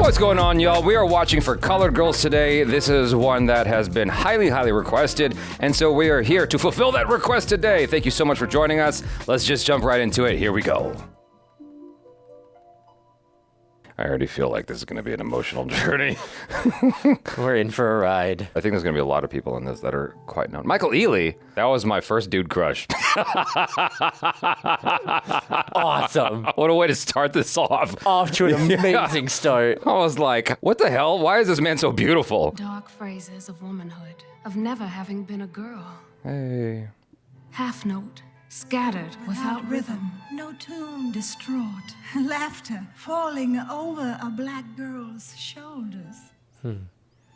What's going on, y'all? We are watching for Colored Girls today. This is one that has been highly, highly requested, and so we are here to fulfill that request today. Thank you so much for joining us. Let's just jump right into it. Here we go. I already feel like this is going to be an emotional journey. We're in for a ride. I think there's going to be a lot of people in this that are quite known. Michael Ealy, that was my first dude crush. Awesome. What a way to start this off. Off to an amazing start. I was like, what the hell? Why is this man so beautiful? Dark phrases of womanhood, of never having been a girl. Hey. Half note, scattered without rhythm. No tune, distraught. Laughter falling over a black girl's shoulders.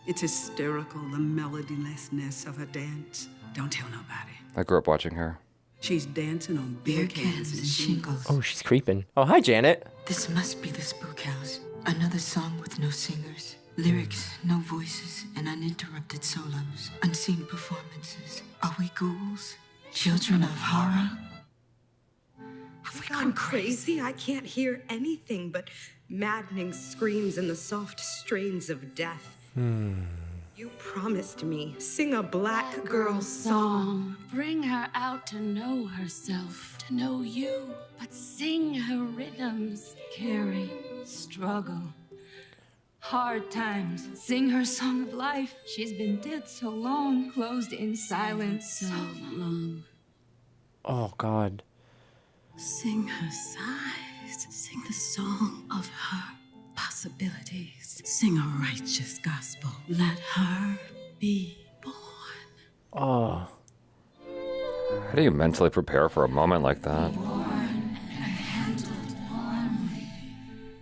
It's hysterical, the melodylessness of her dance. Don't tell nobody. I grew up watching her. She's dancing on beer cans and shingles. Oh, she's creeping. Oh, hi, Janet. This must be the spook house. Another song with no singers. Lyrics, no voices, and uninterrupted solos. Unseen performances. Are we ghouls? Children of horror? Have we gone crazy? I can't hear anything but maddening screams and the soft strains of death. You promised me, sing a black girl's song. Bring her out to know herself, to know you. But sing her rhythms, Kerry. Struggle. Hard times. Sing her song of life. She's been dead so long, closed in silence so long. Oh, God. Sing her sighs. Sing the song of her possibilities. Sing a righteous gospel. Let her be born. Oh. How do you mentally prepare for a moment like that?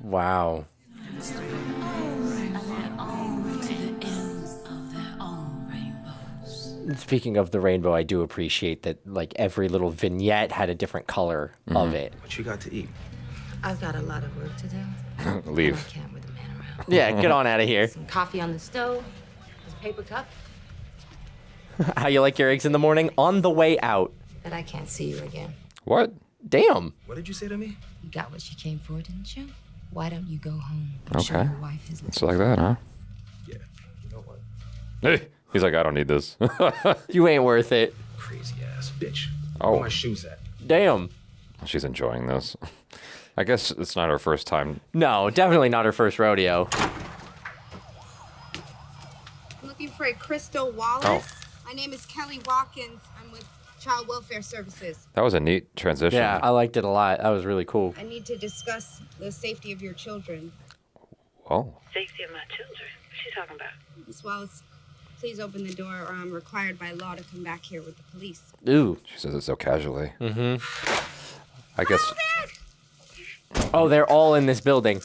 Wow. Speaking of the rainbow, I do appreciate that, like, every little vignette had a different color of it. What you got to eat? I've got a lot of work to do. Leave. I can't with a man around. Yeah, get on out of here. Some coffee on the stove. There's a paper cup. How you like your eggs in the morning? On the way out. But I can't see you again. What? Damn. What did you say to me? You got what you came for, didn't you? Why don't you go home? Okay. Your wife is It's like that, huh? Yeah, you know what? Hey. He's like, I don't need this. You ain't worth it. Crazy ass bitch. Oh. Where my shoes at? Damn. She's enjoying this. I guess it's not her first time. No, definitely not her first rodeo. I'm looking for a Crystal Wallace. Oh. My name is Kelly Watkins. I'm with Child Welfare Services. That was a neat transition. Yeah, I liked it a lot. That was really cool. I need to discuss the safety of your children. Oh. Safety of my children? What's she talking about? Miss Wallace, please open the door or I'm required by law to come back here with the police. Ooh. She says it so casually. Mm-hmm. I guess. Oh, they're all in this building.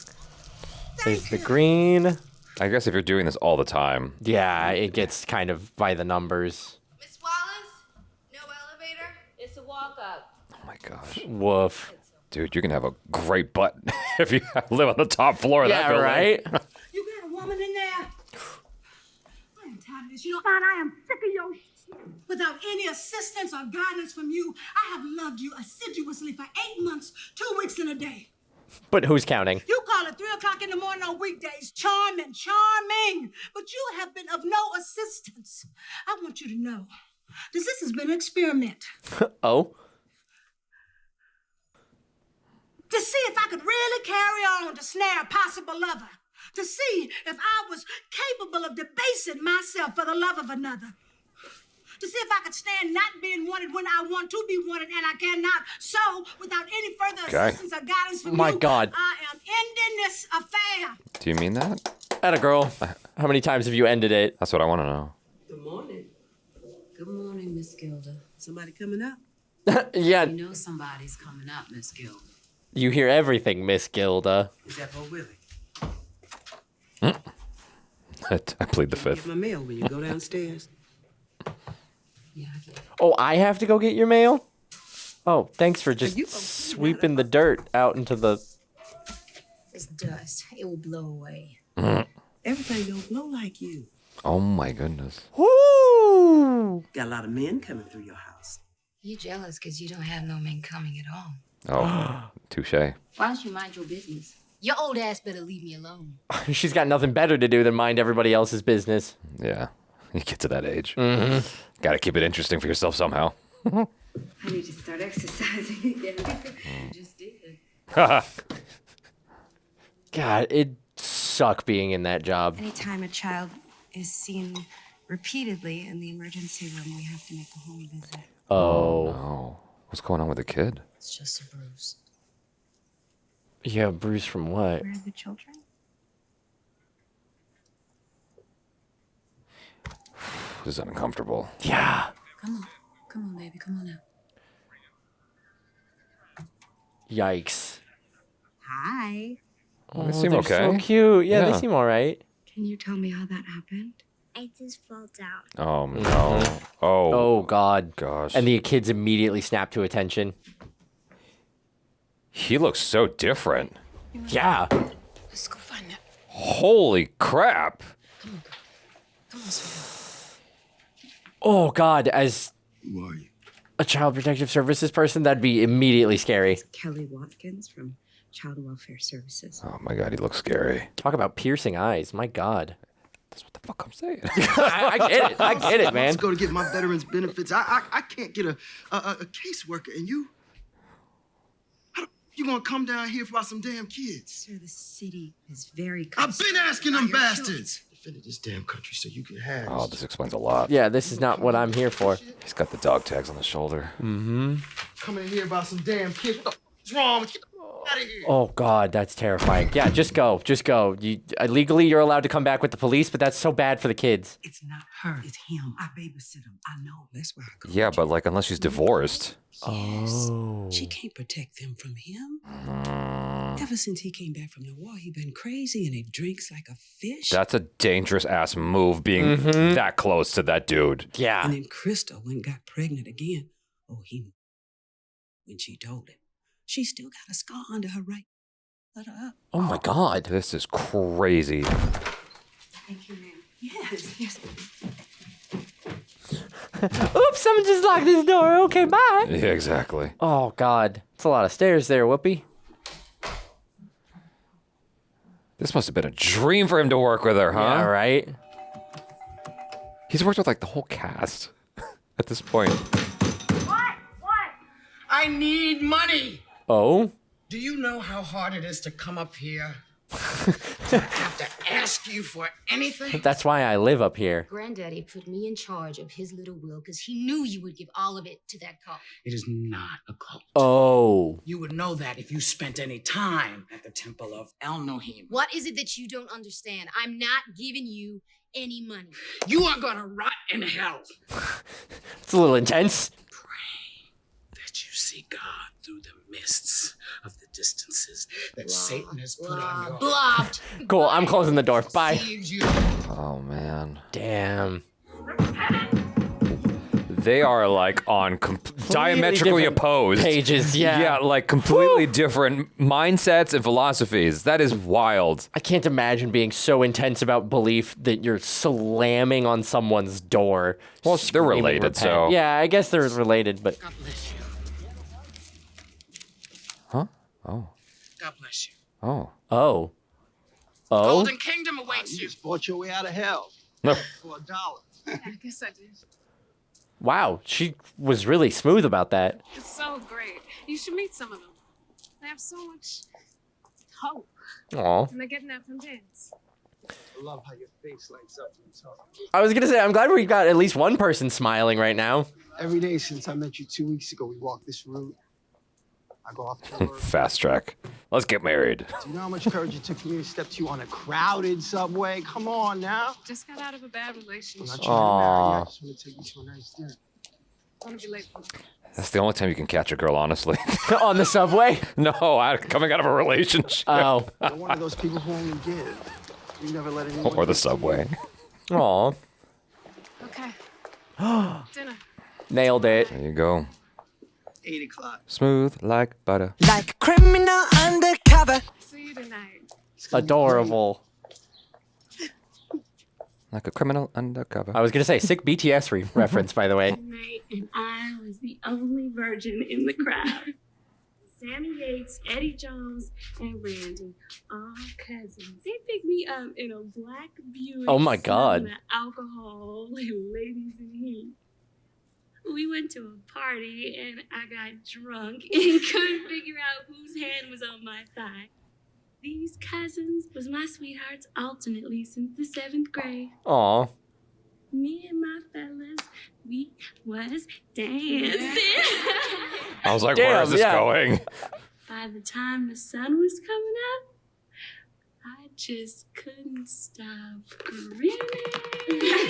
There's the green. I guess if you're doing this all the time. Yeah, it gets kind of by the numbers. Miss Wallace, no elevator? It's a walk up. Oh my gosh. Woof. Dude, you can have a great butt if you live on the top floor of that building. Right? You got a woman in there? I am tired of this. You know, I am sick of your shit. Without any assistance or guidance from you, I have loved you assiduously for 8 months, 2 weeks and a day. But who's counting? You call it 3 o'clock in the morning on weekdays. Charming, charming. But you have been of no assistance. I want you to know this has been an experiment. Oh? To see if I could really carry on to snare a possible lover. To see if I was capable of debasing myself for the love of another. To see if I could stand not being wanted when I want to be wanted, and I cannot. So, without any further assistance or guidance from My you, God. I am ending this affair. Do you mean that? Atta girl. How many times have you ended it? That's what I want to know. Good morning. Good morning, Miss Gilda. Somebody coming up? Yeah, You know somebody's coming up, Miss Gilda. you hear everything, Miss Gilda. Is that for Willie? I plead the Get fifth. my mail when you go downstairs. Yeah, I get it. Oh, I have to go get your mail? Oh, thanks for just You- sweeping the dirt out into the... It's dust. It will blow away. Everything don't blow like you. Oh my goodness. Woo! Got a lot of men coming through your house. You jealous because you don't have no men coming at all. Oh, touche. Why don't you mind your business? Your old ass better leave me alone. She's got nothing better to do than mind everybody else's business. Yeah, you get to that age. Mm-hmm. Got to keep it interesting for yourself somehow. I need to start exercising again. Just did. God, it'd suck being in that job. Anytime a child is seen repeatedly in the emergency room, we have to make a home visit. Oh. No. What's going on with the kid? It's just a bruise. Yeah, bruise from what? Where are the children? This is uncomfortable. Yeah. Come on, baby, come on out. Yikes. Hi. They seem they're okay. So cute. Yeah, Yeah. they seem all right. Can you tell me how that happened? I just fell down. Oh no. Oh. Oh, God. Gosh. And the kids immediately snap to attention. He looks so different. Yeah. Let's go find that. Holy crap. Come on, girl. Come on, sweetheart. Oh, God. As Who are you? a child protective services person, that'd be immediately scary. Kelly Watkins from Child Welfare Services. Oh my God, he looks scary. Talk about piercing eyes. My God. That's what the fuck I'm saying. I get it. I get it, man. Let's go to get my veterans benefits. I can't get a caseworker, and you? You gonna come down here for some damn kids? Sir, the city is very I've been asking them about your bastards. Defended this damn country so you can have. Oh, this explains a lot. Yeah, this is not what I'm here for. He's got the dog tags on his shoulder. Mm-hmm. Coming in here about some damn kids. What's wrong with you? Get out of here. Oh, God, that's terrifying. Yeah, just go. Just go. Legally, you're allowed to come back with the police, but that's so bad for the kids. It's not her, it's him. I babysit him. I know. That's why I go. Yeah, but like, unless she's divorced. Oh. She can't protect them from him. Ever since he came back from the war, he been crazy and he drinks like a fish. That's a dangerous ass move, being that close to that dude. Yeah. And then Krista went and got pregnant again. Oh, he when she told him. She still got a scar under her right. Let her up. Oh, my God. This is crazy. Thank you, ma'am. Yes. Oops, someone just locked this door. Okay, bye. Yeah, exactly. Oh, God. It's a lot of stairs there, Whoopi. This must have been a dream for him to work with her, huh? Yeah, right? He's worked with like the whole cast at this point. What? I need money. Oh? Do you know how hard it is to come up here? To have to ask you for anything? That's why I live up here. Granddaddy put me in charge of his little will because he knew you would give all of it to that cult. It is not a cult. Oh. You would know that if you spent any time at the temple of El Nohim. What is it that you don't understand? I'm not giving you any money. You are gonna rot in hell. It's a little intense. That you see God through the mists of the distances that Satan has put on your Blocked. Cool, I'm closing the door. Bye. Oh, man. Damn. They are like on diametrically different opposed pages, yeah. Yeah, like completely different mindsets and philosophies. That is wild. I can't imagine being so intense about belief that you're slamming on someone's door. Well, they're related, repent. so. Yeah, I guess they're related, but. God bless you. Huh? Oh. God bless you. Oh. Oh. Oh? Golden Kingdom awaits you. Just bought your way out of hell. No. For $1. I guess I did. Wow, she was really smooth about that. It's so great. You should meet some of them. They have so much hope. Aw. And they're getting that from dance. I love how your face lights up when you talk. I was gonna say, I'm glad we got at least one person smiling right now. Every day since I met you 2 weeks ago, we walk this route. I go off to work. Fast track. Let's get married. Do you know how much courage it took for me to step to you on a crowded subway? Come on now. Just got out of a bad relationship. I'm not trying to marry you. I just want to take you to a nice dinner. Want to be late. That's the only time you can catch a girl, honestly. On the subway? No, coming out of a relationship. Oh. You're one of those people who only give. You never let anyone. Or the subway. Aw. Okay. Dinner. Nailed it. There you go. 8 o'clock. Smooth like butter. Like a criminal undercover. See you tonight. Adorable. Like a criminal undercover. I was gonna say, sick BTS reference, by the way. Night, and I was the only virgin in the crowd. Sammy Yates, Eddie Jones, and Randy, all cousins. They picked me up in a black Buick. Oh my God. smelling of alcohol and ladies in heat. We went to a party and I got drunk and couldn't figure out whose hand was on my thigh. These cousins was my sweethearts alternately since the 7th grade. Aw. Me and my fellas, we was dancing. I was like, where is this going? By the time the sun was coming up, I just couldn't stop grinning.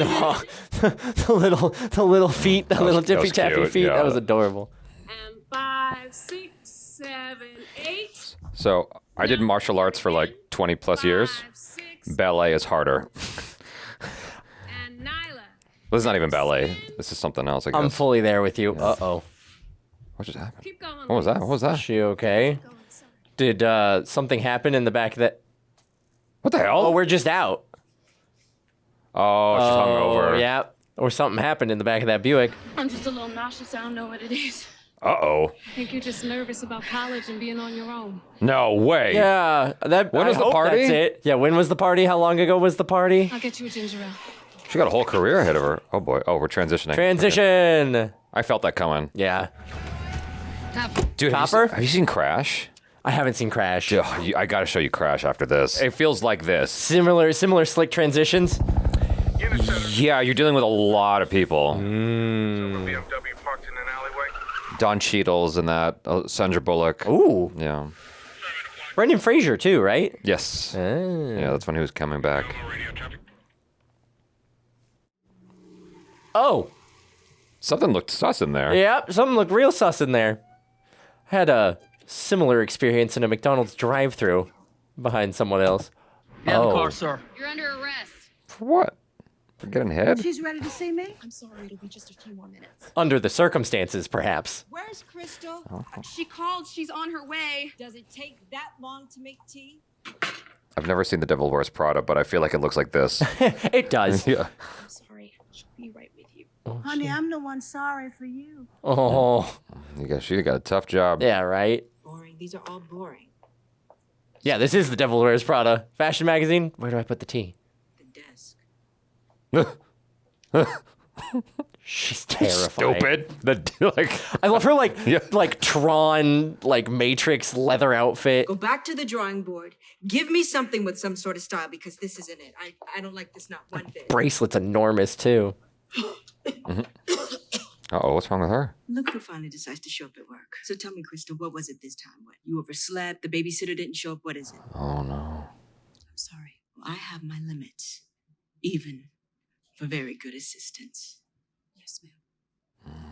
Oh, the little feet, the little tippy tappy cute, feet. yeah. That was adorable. And 5, 6, 7, 8. So I did martial arts for like 20 plus years. Ballet is harder. And Nyla. This is not even ballet. This is something else, I guess. I'm fully there with you. Uh-oh. What just happened? Keep going. What was that? What was that? She okay? Did something happen in the back of that? What the hell? Oh, we're just out. Oh, she's hungover. Yeah. Or something happened in the back of that Buick. I'm just a little nauseous. I don't know what it is. Uh-oh. I think you're just nervous about college and being on your own. No way. Yeah. When was the party? That's it. Yeah, when was the party? How long ago was the party? I'll get you a ginger ale. She got a whole career ahead of her. Oh, boy. Oh, we're transitioning. Transition. I felt that coming. Yeah. Dude, Copper? Have you seen Crash? I haven't seen Crash. Dude, I got to show you Crash after this. It feels like this. Similar slick transitions. Yeah, you're dealing with a lot of people. BMW parked in an alleyway. Don Cheadle's and that. Sandra Bullock. Ooh. Yeah. Brendan Fraser too, right? Yes. Yeah, that's when he was coming back. Oh. Something looked sus in there. Yep, something looked real sus in there. I had a similar experience in a McDonald's drive-thru behind someone else. Yeah, the car, sir. You're under arrest. For what? For getting head? She's ready to see me? I'm sorry, it'll be just a few more minutes. Under the circumstances, perhaps. Where's Crystal? She called. She's on her way. Does it take that long to make tea? I've never seen The Devil Wears Prada, but I feel like it looks like this. It does. Yeah. I'm sorry. She'll be right with you. Honey, I'm the one sorry for you. Oh. She got a tough job. Yeah, right? Boring. These are all boring. Yeah, this is The Devil Wears Prada. Fashion magazine. Where do I put the tea? The desk. She's terrifying. Stupid. I love her like Tron, like Matrix leather outfit. Go back to the drawing board. Give me something with some sort of style because this isn't it. I don't like this not one bit. Bracelet's enormous too. Uh-oh, what's wrong with her? Look who finally decides to show up at work. So tell me, Crystal, what was it this time? What, you overslept? The babysitter didn't show up? What is it? Oh, no. I'm sorry. Well, I have my limits. Even for very good assistants. Yes,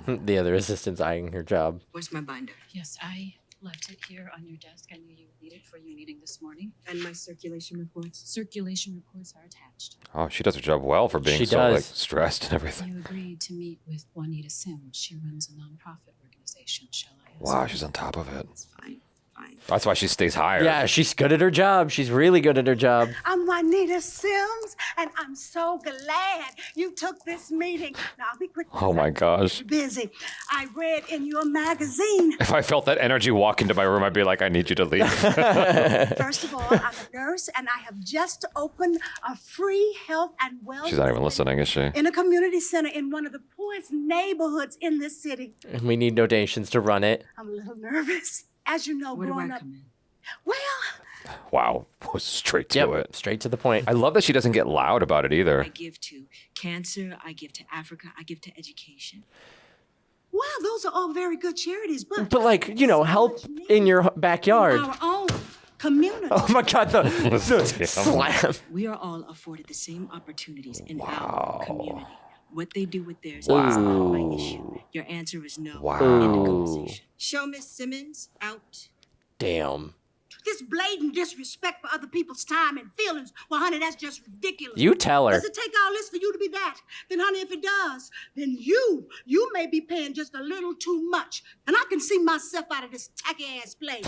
ma'am. The other assistant's eyeing her job. Where's my binder? Yes, I left it here on your desk. I knew you would need it for your meeting this morning. And my circulation reports? Circulation reports are attached. Oh, she does her job well for being so stressed and everything. You agreed to meet with Juanita Sims. She runs a nonprofit organization. Shall I ask Wow, her? she's on top of it. That's fine. That's why she stays higher. Yeah, she's good at her job. She's really good at her job. I'm Juanita Sims, and I'm so glad you took this meeting. Now, I'll be quick. Oh, my gosh. Busy. I read in your magazine. If I felt that energy walk into my room, I'd be like, I need you to leave. First of all, I'm a nurse, and I have just opened a free health and wellness She's not even listening, is she? in a community center in one of the poorest neighborhoods in this city. We need donations to run it. I'm a little nervous. As you know, growing up. Well, Wow. Straight to it. Straight to the point. I love that she doesn't get loud about it either. I give to cancer. I give to Africa. I give to education. wow, those are all very good charities, but But help in your backyard. our own community. Oh my God, the slam. We are all afforded the same opportunities in our community. What they do with theirs Wow. is not my issue. Your answer is no. Wow. End of conversation. Show Miss Simmons out. Damn. This blatant disrespect for other people's time and feelings. Well, honey, that's just ridiculous. You tell her. Does it take all this for you to be that? Then, honey, if it does, then you may be paying just a little too much. And I can see myself out of this tacky-ass place.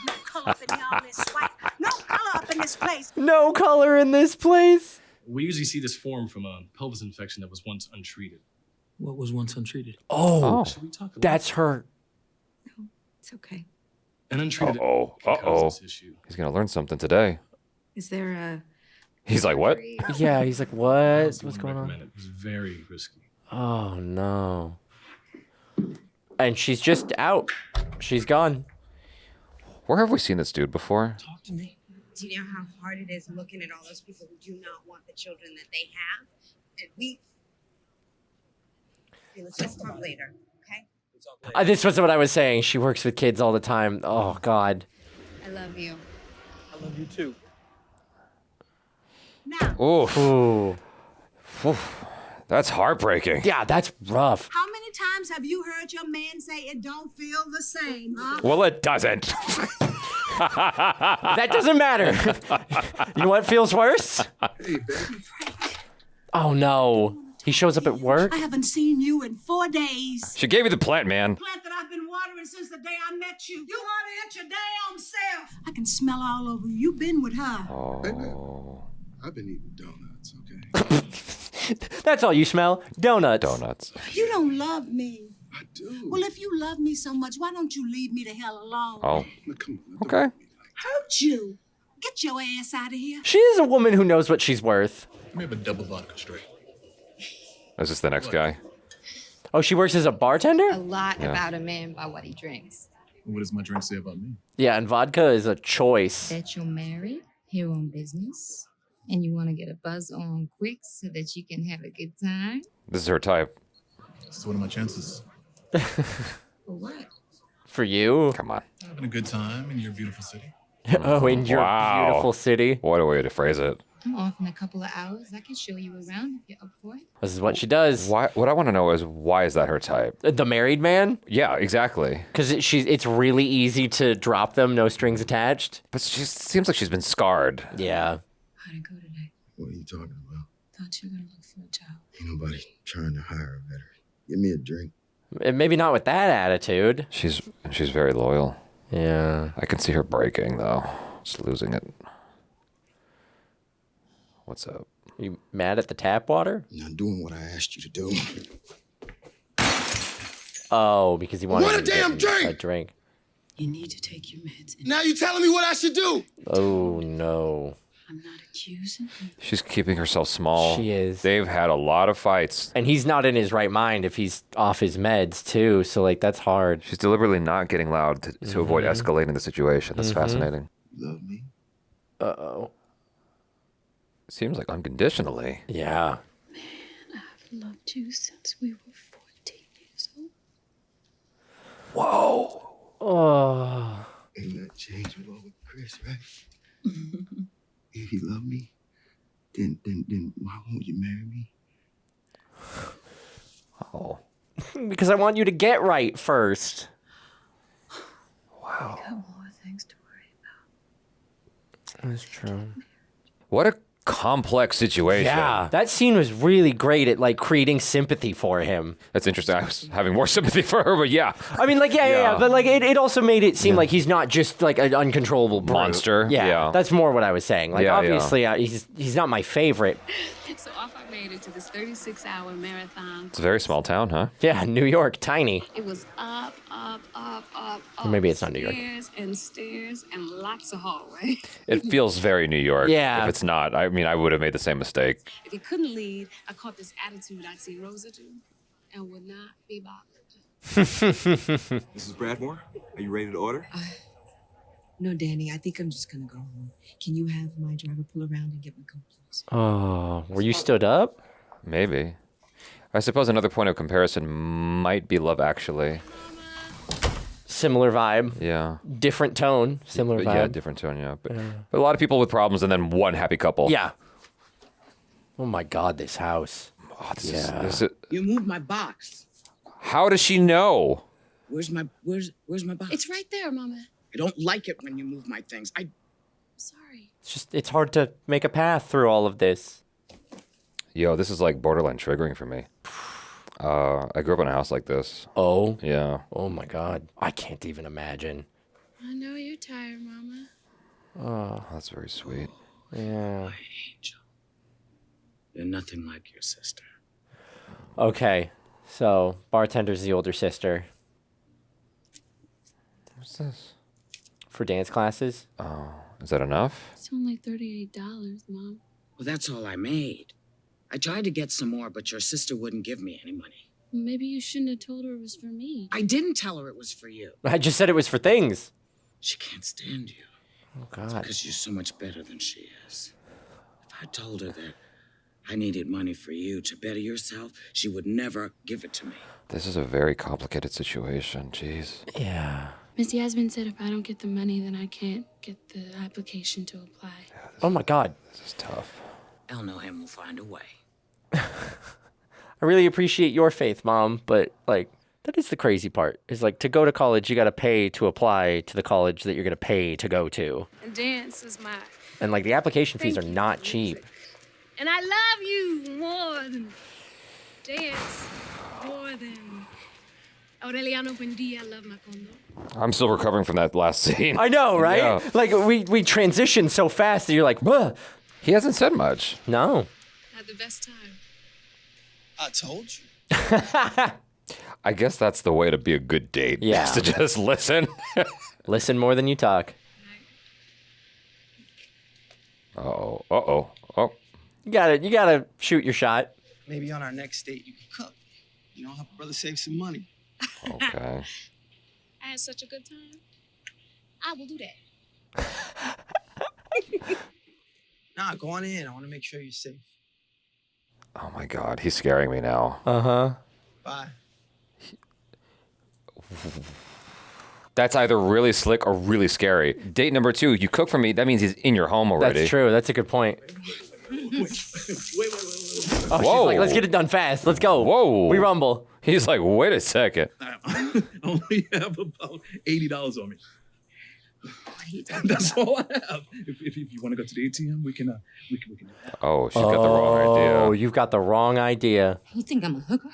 No color up in all this white. No color up in this place. No color in this place. We usually see this form from a pelvis infection that was once untreated. What was once untreated? Oh, Should we talk about that's her. It's okay. An untreated Issue. He's gonna learn something today. Is there a... He's like, what? Yeah, he's like, what? What's going on? It was very risky. Oh, no. And she's just out. She's gone. Where have we seen this dude before? Talk to me. Do you know how hard it is looking at all those people who do not want the children that they have? And we... Okay, let's just talk later, okay? This was what I was saying. She works with kids all the time. Oh, God. I love you. I love you too. Oof. Ooh. Oof. That's heartbreaking. Yeah, that's rough. How many times have you heard your man say it don't feel the same, huh? Well, it doesn't. That doesn't matter. You know what feels worse? Hey, baby. Oh, no. He shows up at work? I haven't seen you in 4 days. She gave you the plant, man. Plant that I've been watering since the day I met you. You water it your damn self. I can smell all over you. You've been with her. Oh. I've been eating donuts, okay? That's all you smell? Donuts. Donuts. You don't love me. I do. Well, if you love me so much, why don't you leave me the hell alone? Oh. Come on. Okay. Hurt you. Get your ass out of here. She is a woman who knows what she's worth. Let me have a double vodka straight. Is this the next guy? Oh, she works as a bartender? A lot Yeah. about a man by what he drinks. What does my drink say about me? Yeah, and vodka is a choice. That you're married, here on business, and you want to get a buzz on quick so that you can have a good time. This is her type. So what are my chances? For what? For you? Come on. Having a good time in your beautiful city. Oh, in your Wow. beautiful city. What a way to phrase it. I'm off in a couple of hours. I can show you around if you're up for it. This is what she does. Why? What I want to know is why is that her type? The married man? Yeah, exactly. Because it's really easy to drop them, no strings attached. But she seems like she's been scarred. Yeah. How'd it go today? What are you talking about? Thought you were gonna look for a job. Ain't nobody trying to hire a veteran. Give me a drink. Maybe not with that attitude. She's very loyal. Yeah. I can see her breaking though. Just losing it. What's up? You mad at the tap water? Not doing what I asked you to do. Oh, because he wanted What a to get damn drink! a drink. You need to take your meds. Now you telling me what I should do? Oh, no. I'm not accusing you. She's keeping herself small. She is. They've had a lot of fights. And he's not in his right mind if he's off his meds, too. So, like, that's hard. She's deliberately not getting loud to avoid escalating the situation. That's fascinating. Love me? Uh-oh. Seems like unconditionally. Yeah. I've loved you since we were 14 years old. Whoa. Oh. Ain't that changed with all with Chris, right? If you love me, then why won't you marry me? Oh. Because I want you to get right first. Wow. I got more things to worry about. That's true. What a complex situation. Yeah. That scene was really great at, like, creating sympathy for him. That's interesting. I was having more sympathy for her, but yeah. I mean, like, yeah. But, like, it also made it seem like he's not just, like, an uncontrollable brute. Monster. Yeah. That's more what I was saying. Like, Yeah, obviously, he's not my favorite. So off I made it to this 36-hour marathon. It's a very small town, huh? Yeah, New York, tiny. It was up, Or maybe it's not New York. Stairs and lots of hallway. It feels very New York. Yeah. If it's not, I mean, I would have made the same mistake. If he couldn't lead, I caught this attitude I'd see Rosa do and would not be bothered. Mrs. Bradmore, are you ready to order? No, Danny, I think I'm just gonna go home. Can you have my driver pull around and get my coat, please? Oh, were you stood up? Maybe. I suppose another point of comparison might be Love Actually. Similar vibe. Yeah. Different tone. Similar vibe. Yeah, different tone, yeah. But a lot of people with problems and then one happy couple. Yeah. Oh my God, this house. Oh, this is, You moved my box. how does she know? Where's my box? It's right there, Mama. I don't like it when you move my things. Sorry. It's hard to make a path through all of this. Yo, this is like borderline triggering for me. I grew up in a house like this. Oh? Yeah. Oh my God. I can't even imagine. I know you're tired, Mama. Oh. That's very sweet. Yeah. My angel. You're nothing like your sister. Okay. So, bartender's the older sister. What's this? For dance classes. Oh, is that enough? It's only $38, Mom. Well, that's all I made. I tried to get some more, but your sister wouldn't give me any money. Maybe you shouldn't have told her it was for me. I didn't tell her it was for you. I just said it was for things. She can't stand you. Oh, God. Because you're so much better than she is. If I told her that I needed money for you to better yourself, she would never give it to me. This is a very complicated situation. Jeez. Yeah. Miss Yasmin said if I don't get the money, then I can't get the application to apply. Oh, my God. This is tough. El Nohem will find a way. I really appreciate your faith, Mom, but, like, that is the crazy part. Is like, to go to college, you got to pay to apply to the college that you're going to pay to go to. And dance is my... And, like, the application fees are not cheap. And I love you more than dance, more than Aureliano Buendia, love Macondo. I'm still recovering from that last scene. I know, right? Yeah. Like, we transitioned so fast that you're like, "Buh." He hasn't said much. No. Had the best time. I told you. I guess that's the way to be a good date. Yeah. Is to just listen. Listen more than you talk. Uh-oh. Uh-oh. Oh. You gotta shoot your shot. Maybe on our next date you can cook. You know, help a brother save some money. Okay. I had such a good time. I will do that. Nah, go on in. I want to make sure you're safe. Oh my God, he's scaring me now. Uh-huh. Bye. That's either really slick or really scary. Date number 2, you cook for me, that means he's in your home already. That's true. That's a good point. Wait. Oh, she's like, let's get it done fast. Let's go. Whoa. We rumble. He's like, wait a second. I only have about $80 on me. What are you talking That's about? all I have. If you want to go to the ATM, we can do that. Oh, she's got the wrong idea. Oh, you've got the wrong idea. You think I'm a hooker?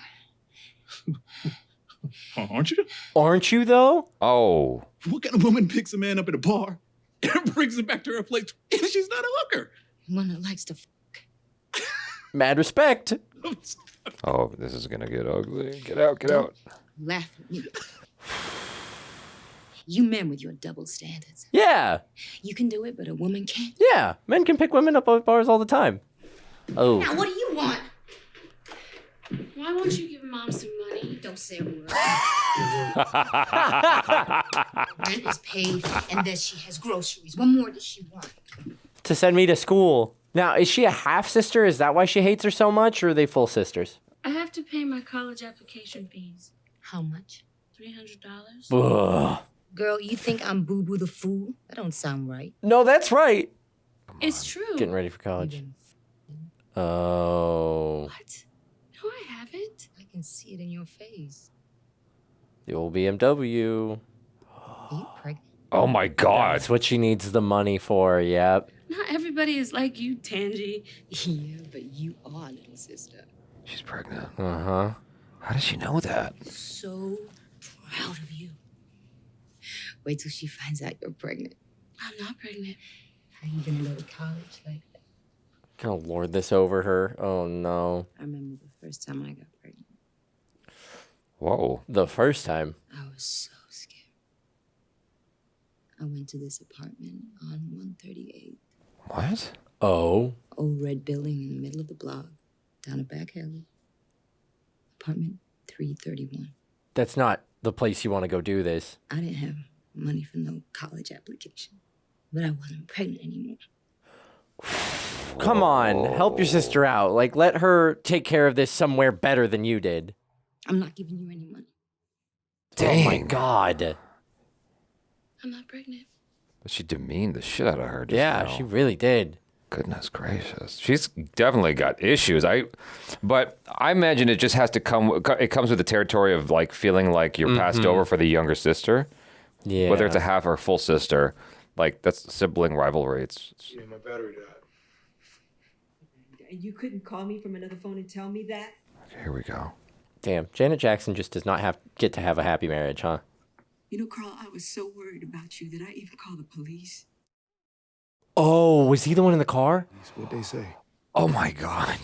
Aren't you? Aren't you, though? Oh. What kind of woman picks a man up at a bar and brings him back to her place if she's not a hooker? One that likes to Mad respect. Oh, this is gonna get ugly. Get out, get out. laugh at me. You men with your double standards. Yeah. You can do it, but a woman can't. Yeah. Men can pick women up at bars all the time. Oh. Now, what do you want? Why won't you give Mom some money? Don't say a word. Rent is paid, and then she has groceries. What more does she want? To send me to school. Now, is she a half-sister? Is that why she hates her so much, or are they full sisters? I have to pay my college application fees. How much? $300. Ugh. Girl, you think I'm Boo Boo the Fool? That don't sound right. No, that's right. It's true. Getting ready for college. Oh. What? No, I haven't. I can see it in your face. The old BMW. Are you pregnant? Oh my God. That's what she needs the money for, yep. Not everybody is like you, Tangy. Yeah, but you are, little sister. She's pregnant. Uh-huh. How does she know that? So proud of you. Wait till she finds out you're pregnant. I'm not pregnant. Are you gonna go to college like that? Gonna lord this over her. Oh, no. I remember the first time I got pregnant. Whoa. The first time? I was so scared. I went to this apartment on 138. What? Oh. Old red building in the middle of the block, down a back alley. Apartment 331. That's not the place you want to go do this. I didn't have money for no college application, but I wasn't pregnant anymore. Come on, help your sister out. Like, let her take care of this somewhere better than you did. I'm not giving you any money. Dang. Oh my God. I'm not pregnant. But she demeaned the shit out of her. Yeah, she really did. Goodness gracious. She's definitely got issues. But I imagine it just has to it comes with the territory of like feeling like you're passed over for the younger sister. Yeah. Whether it's a half or full sister. Like, that's sibling rivalry. Yeah, my battery died. You couldn't call me from another phone and tell me that? Okay, here we go. Damn, Janet Jackson just does not get to have a happy marriage, huh? You know, Carl, I was so worried about you that I even called the police. Oh, was he the one in the car? That's what they say. Oh my God.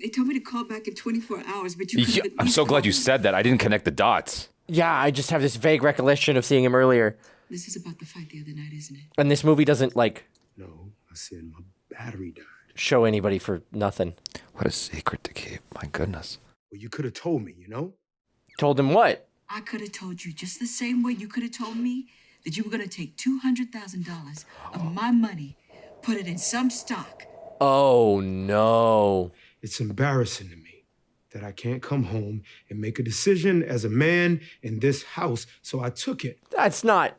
They told me to call back in 24 hours, but you couldn't. I'm so glad you said that. I didn't connect the dots. Yeah, I just have this vague recollection of seeing him earlier. This is about the fight the other night, isn't it? And this movie doesn't, like... No, I said my battery died. Show anybody for nothing. What a secret to keep. My goodness. Well, you could have told me, you know? Told him what? I could have told you just the same way you could have told me that you were going to take $200,000 of my money, put it in some stock. Oh, no. It's embarrassing to me that I can't come home and make a decision as a man in this house, so I took it. That's not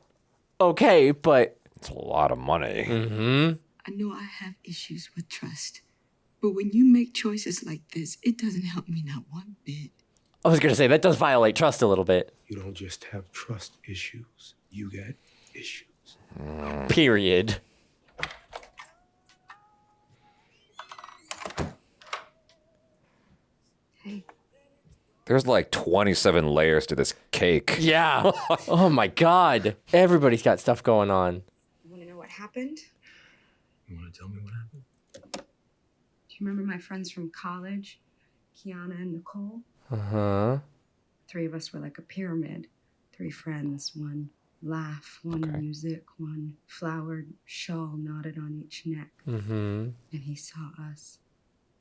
okay, but... It's a lot of money. Mm-hmm. I know I have issues with trust, but when you make choices like this, it doesn't help me not one bit. I was going to say, that does violate trust a little bit. You don't just have trust issues. You got issues. Period. Hey. There's like 27 layers to this cake. Yeah. Oh, my God. Everybody's got stuff going on. You want to know what happened? You want to tell me what happened? Do you remember my friends from college? Kiana and Nicole? Uh-huh. 3 of us were like a pyramid. 3 friends, one laugh, one music, one flowered shawl knotted on each neck. Mm-hmm. And he saw us.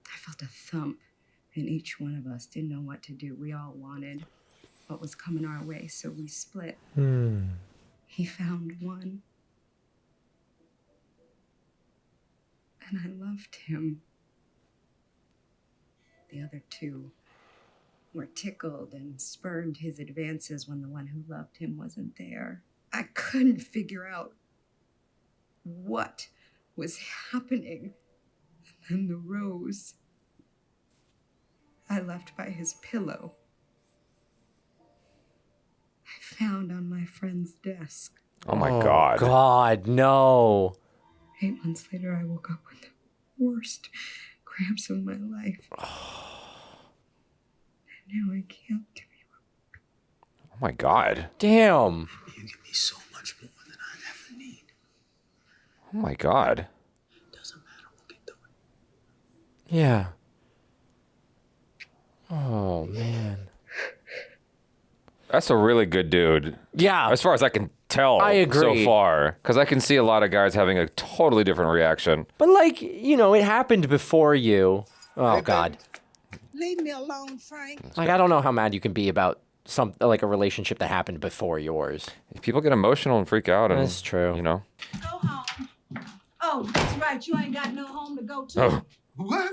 I felt a thump, and each one of us didn't know what to do. We all wanted what was coming our way, so we split. He found one. And I loved him. The other 2 were tickled and spurned his advances when the one who loved him wasn't there. I couldn't figure out what was happening. And then the rose I left by his pillow, I found on my friend's desk. Oh my God. God, no. 8 months later, I woke up with the worst cramps of my life. And now I can't do it. Oh my God. Damn. You give me so much more than I ever need. Oh my God. Doesn't matter. We'll get through it. Yeah. Oh, man. That's a really good dude. Yeah. As far as I can tell I agree. so far. Because I can see a lot of guys having a totally different reaction. But, like, you know, it happened before you. Oh, God. Leave me alone, Frank. Like, I don't know how mad you can be about like a relationship that happened before yours. People get emotional and freak out. And, that's true. You know. Go home. Oh, that's right. You ain't got no home to go to. Oh. What?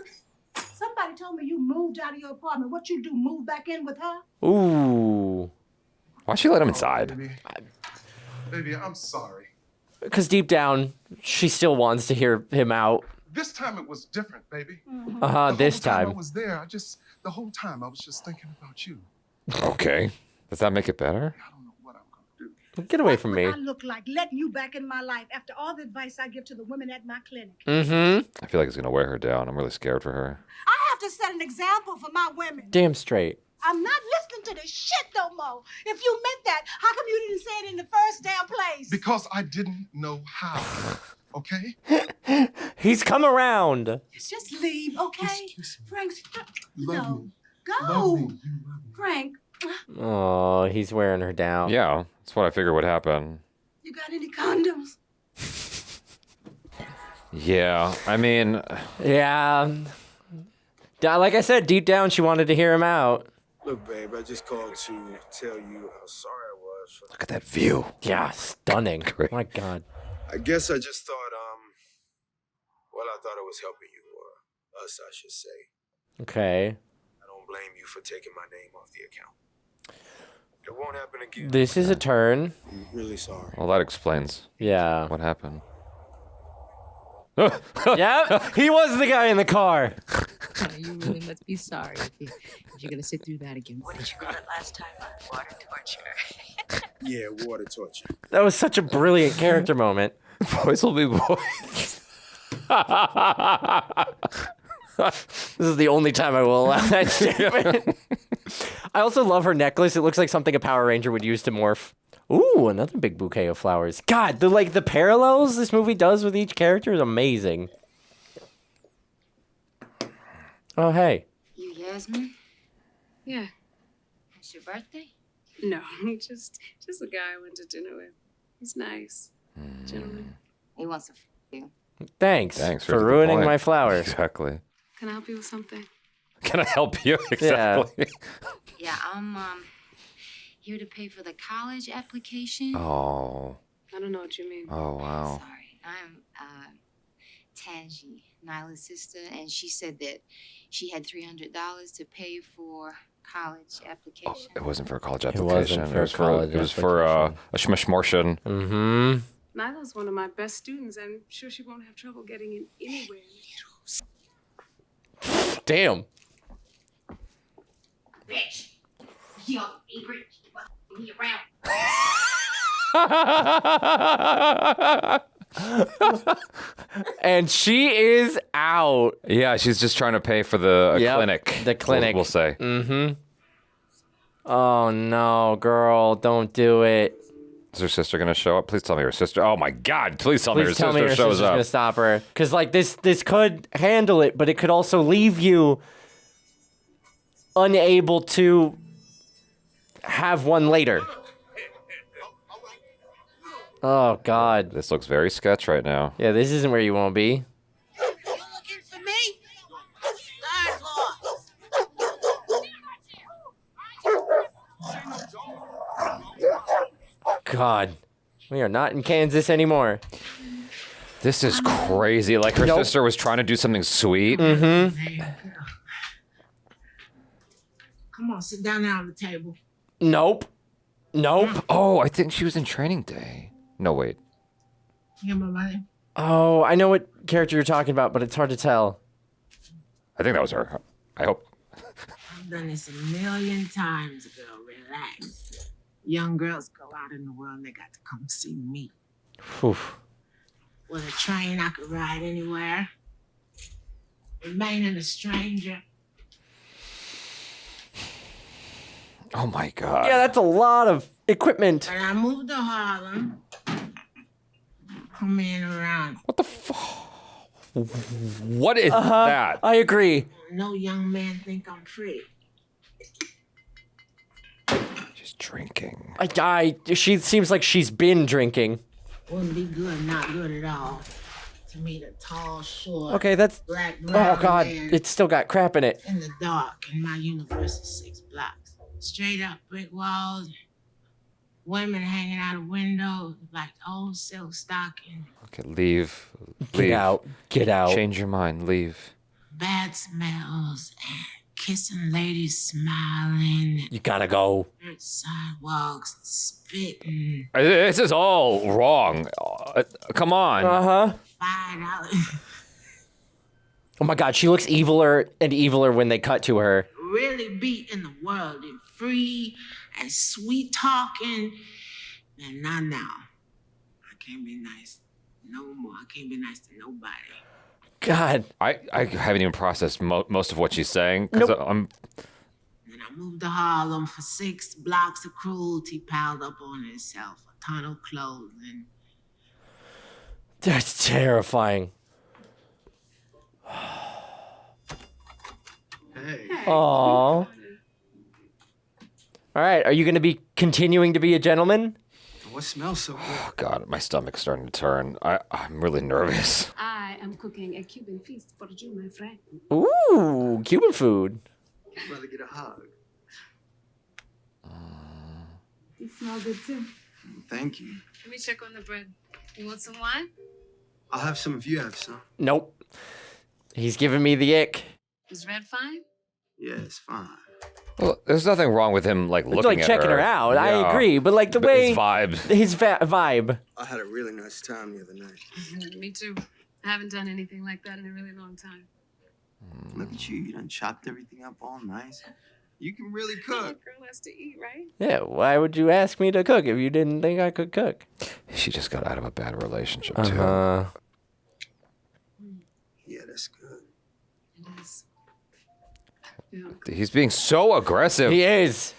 Somebody told me you moved out of your apartment. What you do, move back in with her? Ooh. Why'd she let him inside? Baby, I'm sorry. Because deep down, she still wants to hear him out. This time it was different, baby. This The whole time. I was there. The whole time I was just thinking about you. Okay. Does that make it better? Get away from me. I look like letting you back in my life after all the advice I give to the women at my clinic. Mm-hmm. I feel like it's going to wear her down. I'm really scared for her. I have to set an example for my women. Damn straight. I'm not listening to this shit no more. If you meant that, how come you didn't say it in the first damn place? Because I didn't know how. Okay? He's come around. Just leave, okay? Frank, Love no. me. Go. Love me. Frank, Oh, he's wearing her down. Yeah, that's what I figured would happen. you got any condoms? Yeah, I mean... Yeah. Like I said, deep down, she wanted to hear him out. Look, babe, I just called to tell you how sorry I was. Look at that view. Yeah, stunning. Great. My God. I guess I just thought, well, I thought it was helping you, or us, I should say. Okay. I don't blame you for taking my name off the account. It won't happen again. This is a turn. I'm really sorry. Well, that explains Yeah. what happened. Yep, he was the guy in the car. You really must be sorry if you're going to sit through that again. What did you call it last time? Water torture. Yeah, water torture. That was such a brilliant character moment. Boys will be boys. This is the only time I will allow that statement. I also love her necklace. It looks like something a Power Ranger would use to morph. Ooh, another big bouquet of flowers. God, the parallels this movie does with each character is amazing. Oh, hey. You Yasmin? Yeah. It's your birthday? No, just a guy I went to dinner with. He's nice. Gentleman. He wants to f you. Thanks Thanks for ruining my flowers. Exactly. Can I help you with something? Can I help you? Exactly. Yeah, I'm here to pay for the college application. Oh. I don't know what you mean. Oh, wow. Sorry, I'm Tangi, Nyla's sister, and she said that she had $300 to pay for college application. It wasn't for a college wasn't application. for a college It was for a schmishmortion. Mm-hmm. Nyla's one of my best students. I'm sure she won't have trouble getting in anywhere. Damn. Bitch. Yo, ain't rich. Me around. And she is out. Yeah, she's just trying to pay for the clinic. The clinic. We'll say. Mm-hmm. Oh, no, girl. Don't do it. Is her sister going to show up? Please tell me her sister. Oh, my God. Please tell me her sister shows sister's up. gonna stop her. Because, like, this could handle it, but it could also leave you unable to have one later. Oh, God. This looks very sketch right now. Yeah, this isn't where you want to be. Looking for me? God. We are not in Kansas anymore. This is crazy. Like, her sister was trying to do something sweet. Mm-hmm. Come on, sit down there on the table. Nope. Oh, I think she was in training day. No, wait. You got my money? Oh, I know what character you're talking about, but it's hard to tell. I think that was her. I hope. I've done this a million times, girl. Relax. Young girls go out in the world and they got to come see me. Oof. With a train, I could ride anywhere. Remaining a stranger. Oh, my God. Yeah, that's a lot of equipment. When I moved to Harlem, come in around. What the fuck? What is that? I agree. No young man think I'm free. She's drinking. She seems like she's been drinking. Wouldn't be good, not good at all. To meet a tall, short, Okay, that's... black, brown Oh, God. man It's still got crap in it. in the dark, and my universe is 6 blocks. Straight up brick walls, women hanging out of windows like old silk stocking. Okay, leave. Get out. Get out. Change your mind. Leave. Bad smells and kissing ladies smiling. You gotta go. Dirt sidewalks, spitting. This is all wrong. Come on. Uh-huh. $5. Oh, my God. She looks eviler and eviler when they cut to her. Really be in the world and free and sweet talking. And not now. I can't be nice no more. I can't be nice to nobody. God. I haven't even processed most of what she's saying. Because I'm... And I moved to Harlem for 6 blocks of cruelty piled up on itself. A ton of clothing. That's terrifying. Hey. Aww. All right. Are you going to be continuing to be a gentleman? What smells so good? Oh, God, my stomach's starting to turn. I'm really nervous. I am cooking a Cuban feast for you, my friend. Ooh, Cuban food. I'd rather get a hug. You smell good too. Thank you. Let me check on the bread. You want some wine? I'll have some if you have some. Nope. He's giving me the ick. Is red fine? Yeah, it's fine. Well, there's nothing wrong with him, like, looking like at checking her out. Yeah. I agree, but like the way his vibe. his vibe. I had a really nice time the other night. Me too. I haven't done anything like that in a really long time. Look at you. You done chopped everything up all nice. You can really A cook. girl has to eat, right? Yeah, why would you ask me to cook if you didn't think I could cook? She just got out of a bad relationship, Uh-huh. Yeah, that's good. It is. too. He's being so aggressive. He is.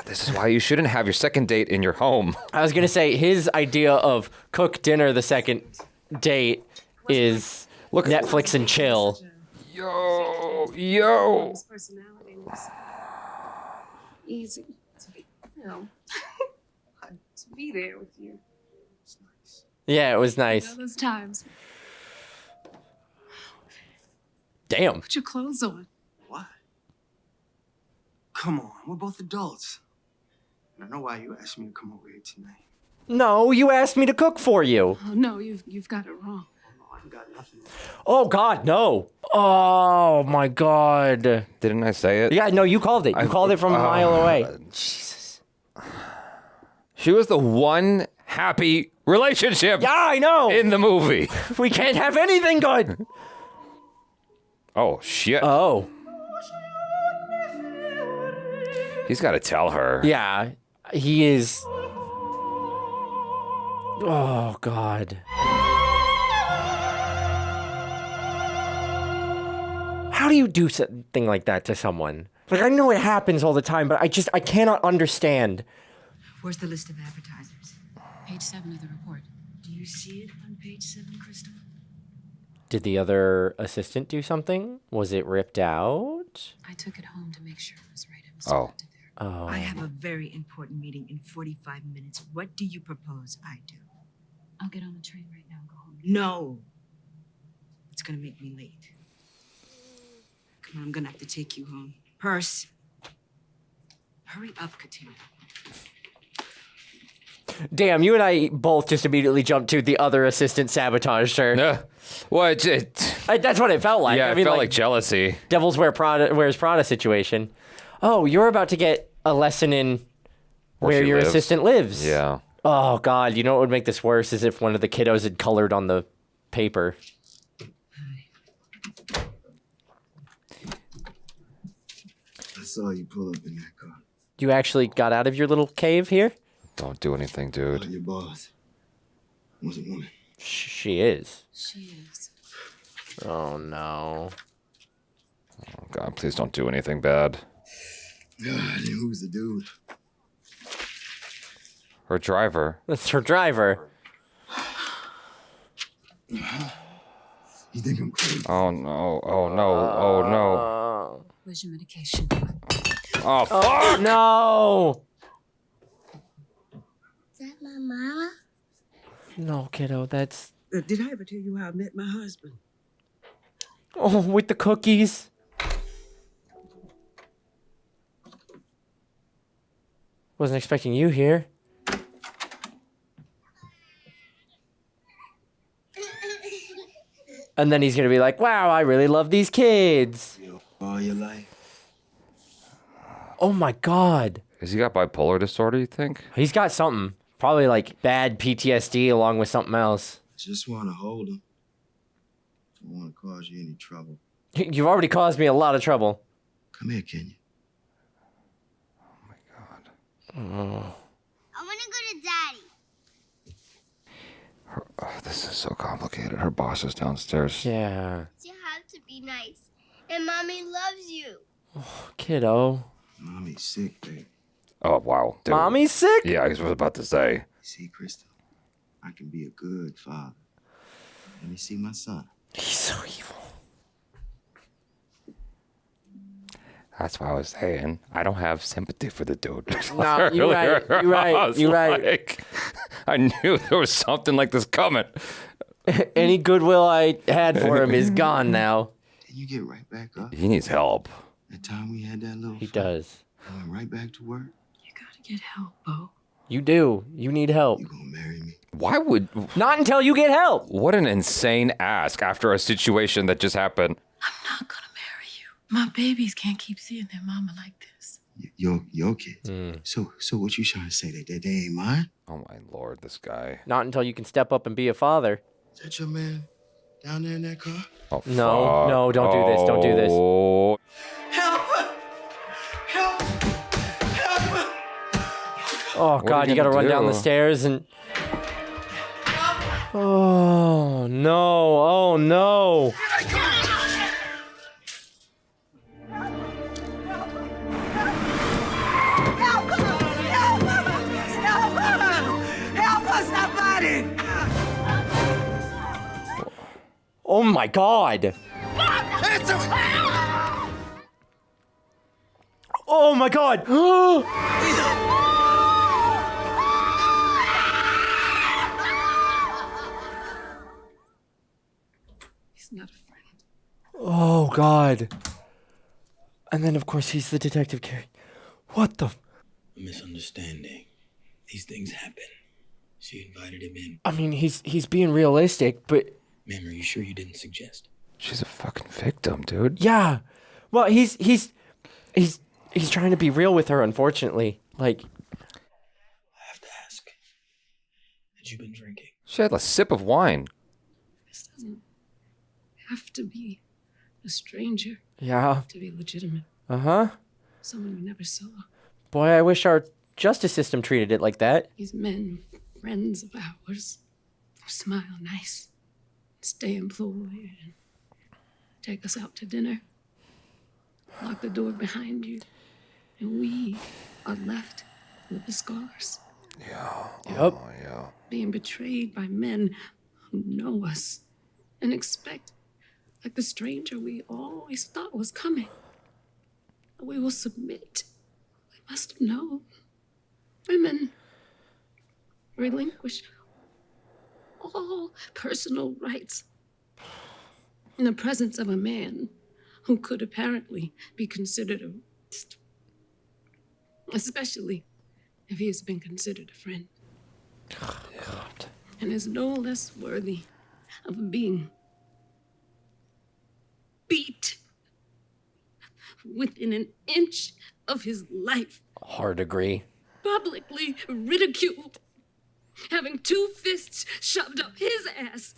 This is why you shouldn't have your second date in your home. I was gonna say his idea of cook dinner the second date is look Netflix and chill. Yo. His personality was easy to be, to be there with you. Yeah, it was nice. Those times. Damn. Put your clothes on. What? Come on, we're both adults. And I know why you asked me to come over here tonight. No, you asked me to cook for you. Oh, no, you've got it wrong. I got nothing. Oh, God, no. Oh, my God. Didn't I say it? Yeah, no, you called it. You called it from a mile away. Jesus. She was the one happy relationship. Yeah, I know. In the movie. We can't have anything good. Oh, shit. Oh. He's got to tell her. Yeah, he is. Oh, God. How do you do something like that to someone? Like, I know it happens all the time, but I cannot understand. Where's the list of advertisers? Page 7 of the report. Do you see it on page 7, Crystal? Did the other assistant do something? Was it ripped out? I took it home to make sure it was right. It was Oh. Oh. I have a very important meeting in 45 minutes. What do you propose I do? I'll get on the train right now and go home. No. It's gonna make me late. Come on, I'm gonna have to take you home. Purse. Hurry up, Katina. Damn, you and I both just immediately jumped to the other assistant sabotaged her. Well, that's what it felt like. Yeah, I it mean, felt like jealousy. Devil's wears Prada situation. Oh, you're about to get a lesson in where she your lives. assistant lives. Yeah. Oh, God. You know what would make this worse is if one of the kiddos had colored on the paper. I saw you pull up in that car. You actually got out of your little cave here? Don't do anything, dude. Your boss was a woman. She is. She is. Oh, no. Oh, God, please don't do anything bad. God, and who's the dude? Her driver. That's her driver. You think I'm crazy? Oh, no. Oh, no. Oh, no. Where's your medication? Oh, fuck! No! Is that my mama? No, kiddo, that's... Did I ever tell you how I met my husband? Oh, with the cookies. Wasn't expecting you here. And then he's gonna be like, wow, I really love these kids. All your life. Oh my God. Has he got bipolar disorder, you think? He's got something. Probably like bad PTSD along with something else. Just want to hold him. Don't want to cause you any trouble. You've already caused me a lot of trouble. Come here, Kenya. Oh. I want to go to Daddy. This is so complicated. Her boss is downstairs. Yeah. You have to be nice. And Mommy loves you. Kiddo. Mommy's sick, babe. Oh, wow. Dude. Mommy's sick? Yeah, I was about to say. See, Crystal, I can be a good father. Let me see my son. He's so evil. That's why I was saying I don't have sympathy for the dude. No, you're right. You're right. You're right. I knew there was something like this coming. Any goodwill I had for him is gone now. Did you get right back up? He needs help. That time we had that little He fight, does. I went right back to work. Get help, Bo. You do. You need help. You gonna marry me? Why would... Not until you get help. What an insane ask after a situation that just happened. I'm not gonna marry you. My babies can't keep seeing their mama like this. Your kids. So what you trying to say? That they ain't mine? Oh my Lord, this guy. Not until you can step up and be a father. Is that your man down there in that car? Oh, No, fuck. no, don't do this. Don't do this. Oh. Help! Help! Help! Oh, What are God, you you gotta gonna run down the do? stairs and... Oh, no. Oh, no. Help us, somebody! Oh, my God. Oh, my God. not a friend. Oh, God. And then, of course, he's the detective, Kerry. What the... A misunderstanding. These things happen. She invited him in. I mean, he's being realistic, but... Ma'am, are you sure you didn't suggest? She's a fucking victim, dude. Yeah. Well, he's trying to be real with her, unfortunately. Like... I have to ask. Had you been drinking? She had a sip of wine. This doesn't have to be a stranger. Yeah. To be legitimate. Uh-huh. Someone we never saw. Boy, I wish our justice system treated it like that. These men, friends of ours, who smile nice, stay employed, and take us out to dinner, lock the door behind you, and we are left with the scars. Yeah. Yep. Oh, yeah. Being betrayed by men who know us and expect, like the stranger we always thought was coming, that we will submit. We must have known. Women relinquish all personal rights in the presence of a man who could apparently be considered a waste, especially if he has been considered a friend. God. And is no less worthy of being beat within an inch of his life. Hard agree. Publicly ridiculed, having 2 fists shoved up his ass,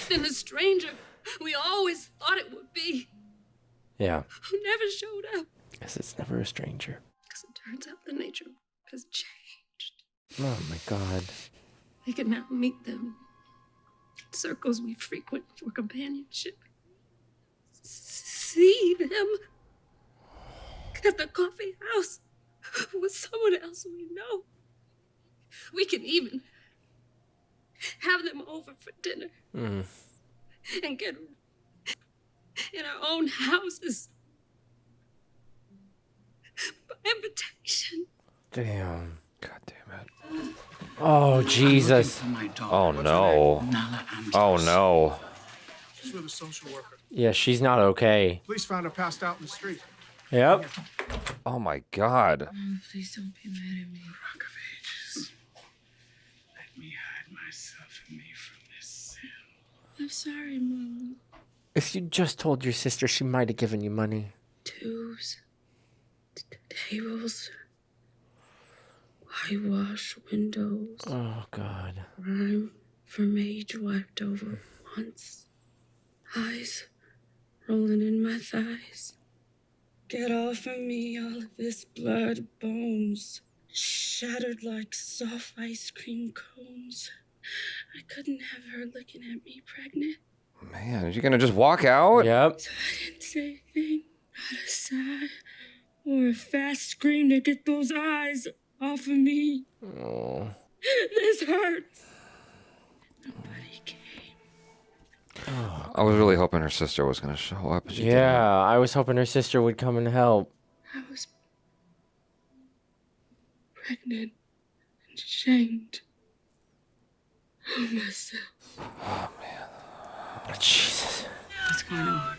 than the stranger we always thought it would be, Yeah. who never showed up. Guess it's never a stranger. Because it turns out the nature has changed. Oh, my God. We can now meet them in circles we frequent for companionship. See them at the coffee house with someone else we know. We can even have them over for dinner and get in our own houses by invitation. Damn. God damn it. Oh, Jesus. Oh, no. Oh, no. She's with a social worker. Yeah, she's not okay. Police found her passed out in the street. Yep. Oh, my God. Please don't be mad at me. Rock of Ages. Let me hide myself and me from this sin. I'm sorry, Mom. If you just told your sister, she might have given you money. Tubes, tables, whitewash windows. Oh, God. Rhyme from age wiped over once. Eyes rolling in my thighs. Get off of me, all of this blood, bones shattered like soft ice cream cones. I couldn't have her looking at me pregnant. Man, are you going to just walk out? Yep. So I didn't say a thing, not a sigh, or a fast scream to get those eyes off of me. Oh. This hurts. Nobody came. I was really hoping her sister was going to show up. But she didn't. Yeah, I was hoping her sister would come and help. I was pregnant and ashamed of myself. Oh, man. Jesus. What's going on?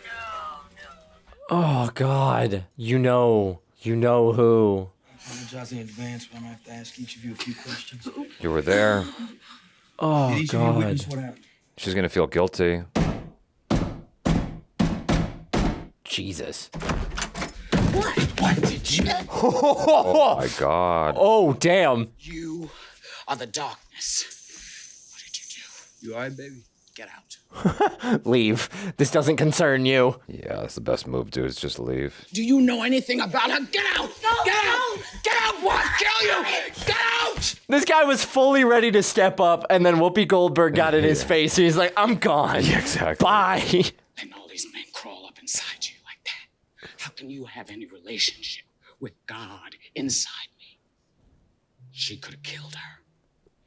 Oh, God. You know who. I apologize in advance, but I'm going to have to ask each of you a few questions. You were there. Oh, Did each of you God. witness what happened? She's going to feel guilty. Jesus. What did you? Oh, my God. Oh, damn. You are the darkness. What did you do? You all right, baby? Get out. Leave. This doesn't concern you. Yeah, that's the best move, dude. Is just leave. Do you know anything about her? Get out! Get out! Get out! What? Kill you! Get out! This guy was fully ready to step up, and then Whoopi Goldberg got in his face. He's like, I'm gone. Yeah, exactly. Bye. And all these men crawl up inside you like that. How can you have any relationship with God inside me? She could have killed her.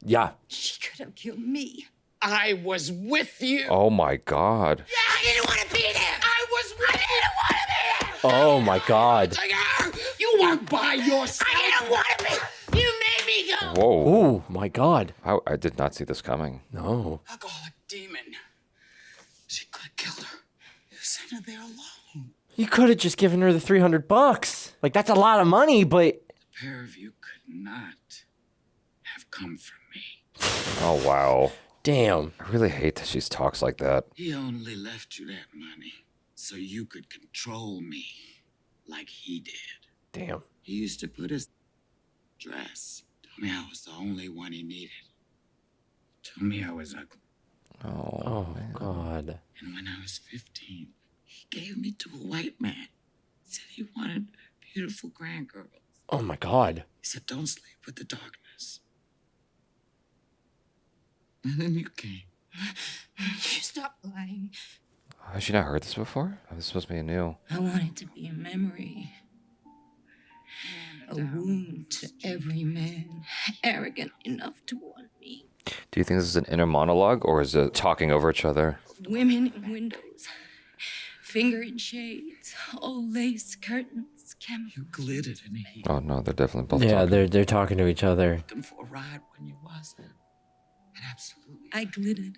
Yeah. She could have killed me. I was with you. Oh, my God. Yeah, you didn't want to be there. I was with you. I didn't want to be there. Oh, my God. You weren't by yourself. I didn't want to be. You made me go. Whoa. Oh, my God. I did not see this coming. No. Alcoholic demon. killed her. You sent her there alone. You could have just given her the $300. Like, that's a lot of money, but... The pair of you could not have come from me. Oh, wow. Damn. I really hate that she talks like that. He only left you that money so you could control me like he did. Damn. He used to put his dress. Told me I was the only one he needed. Told me I was ugly. Oh, God. And when I was 15, he gave me to a white man. Said he wanted beautiful grandgirls. Oh, my God. He said, don't sleep with the darkness. And then you came. You stop lying. Has she not heard this before? Oh, this is supposed to be new. I want it to be a memory. A wound to every man arrogant enough to want me. Do you think this is an inner monologue, or is it talking over each other? Women in windows, finger in shades, old lace curtains, chemicals. You glittered in heat. Oh, no, they're definitely both Yeah, talking. they're talking to each other. Looking for a ride when you wasn't. And absolutely. I glittered.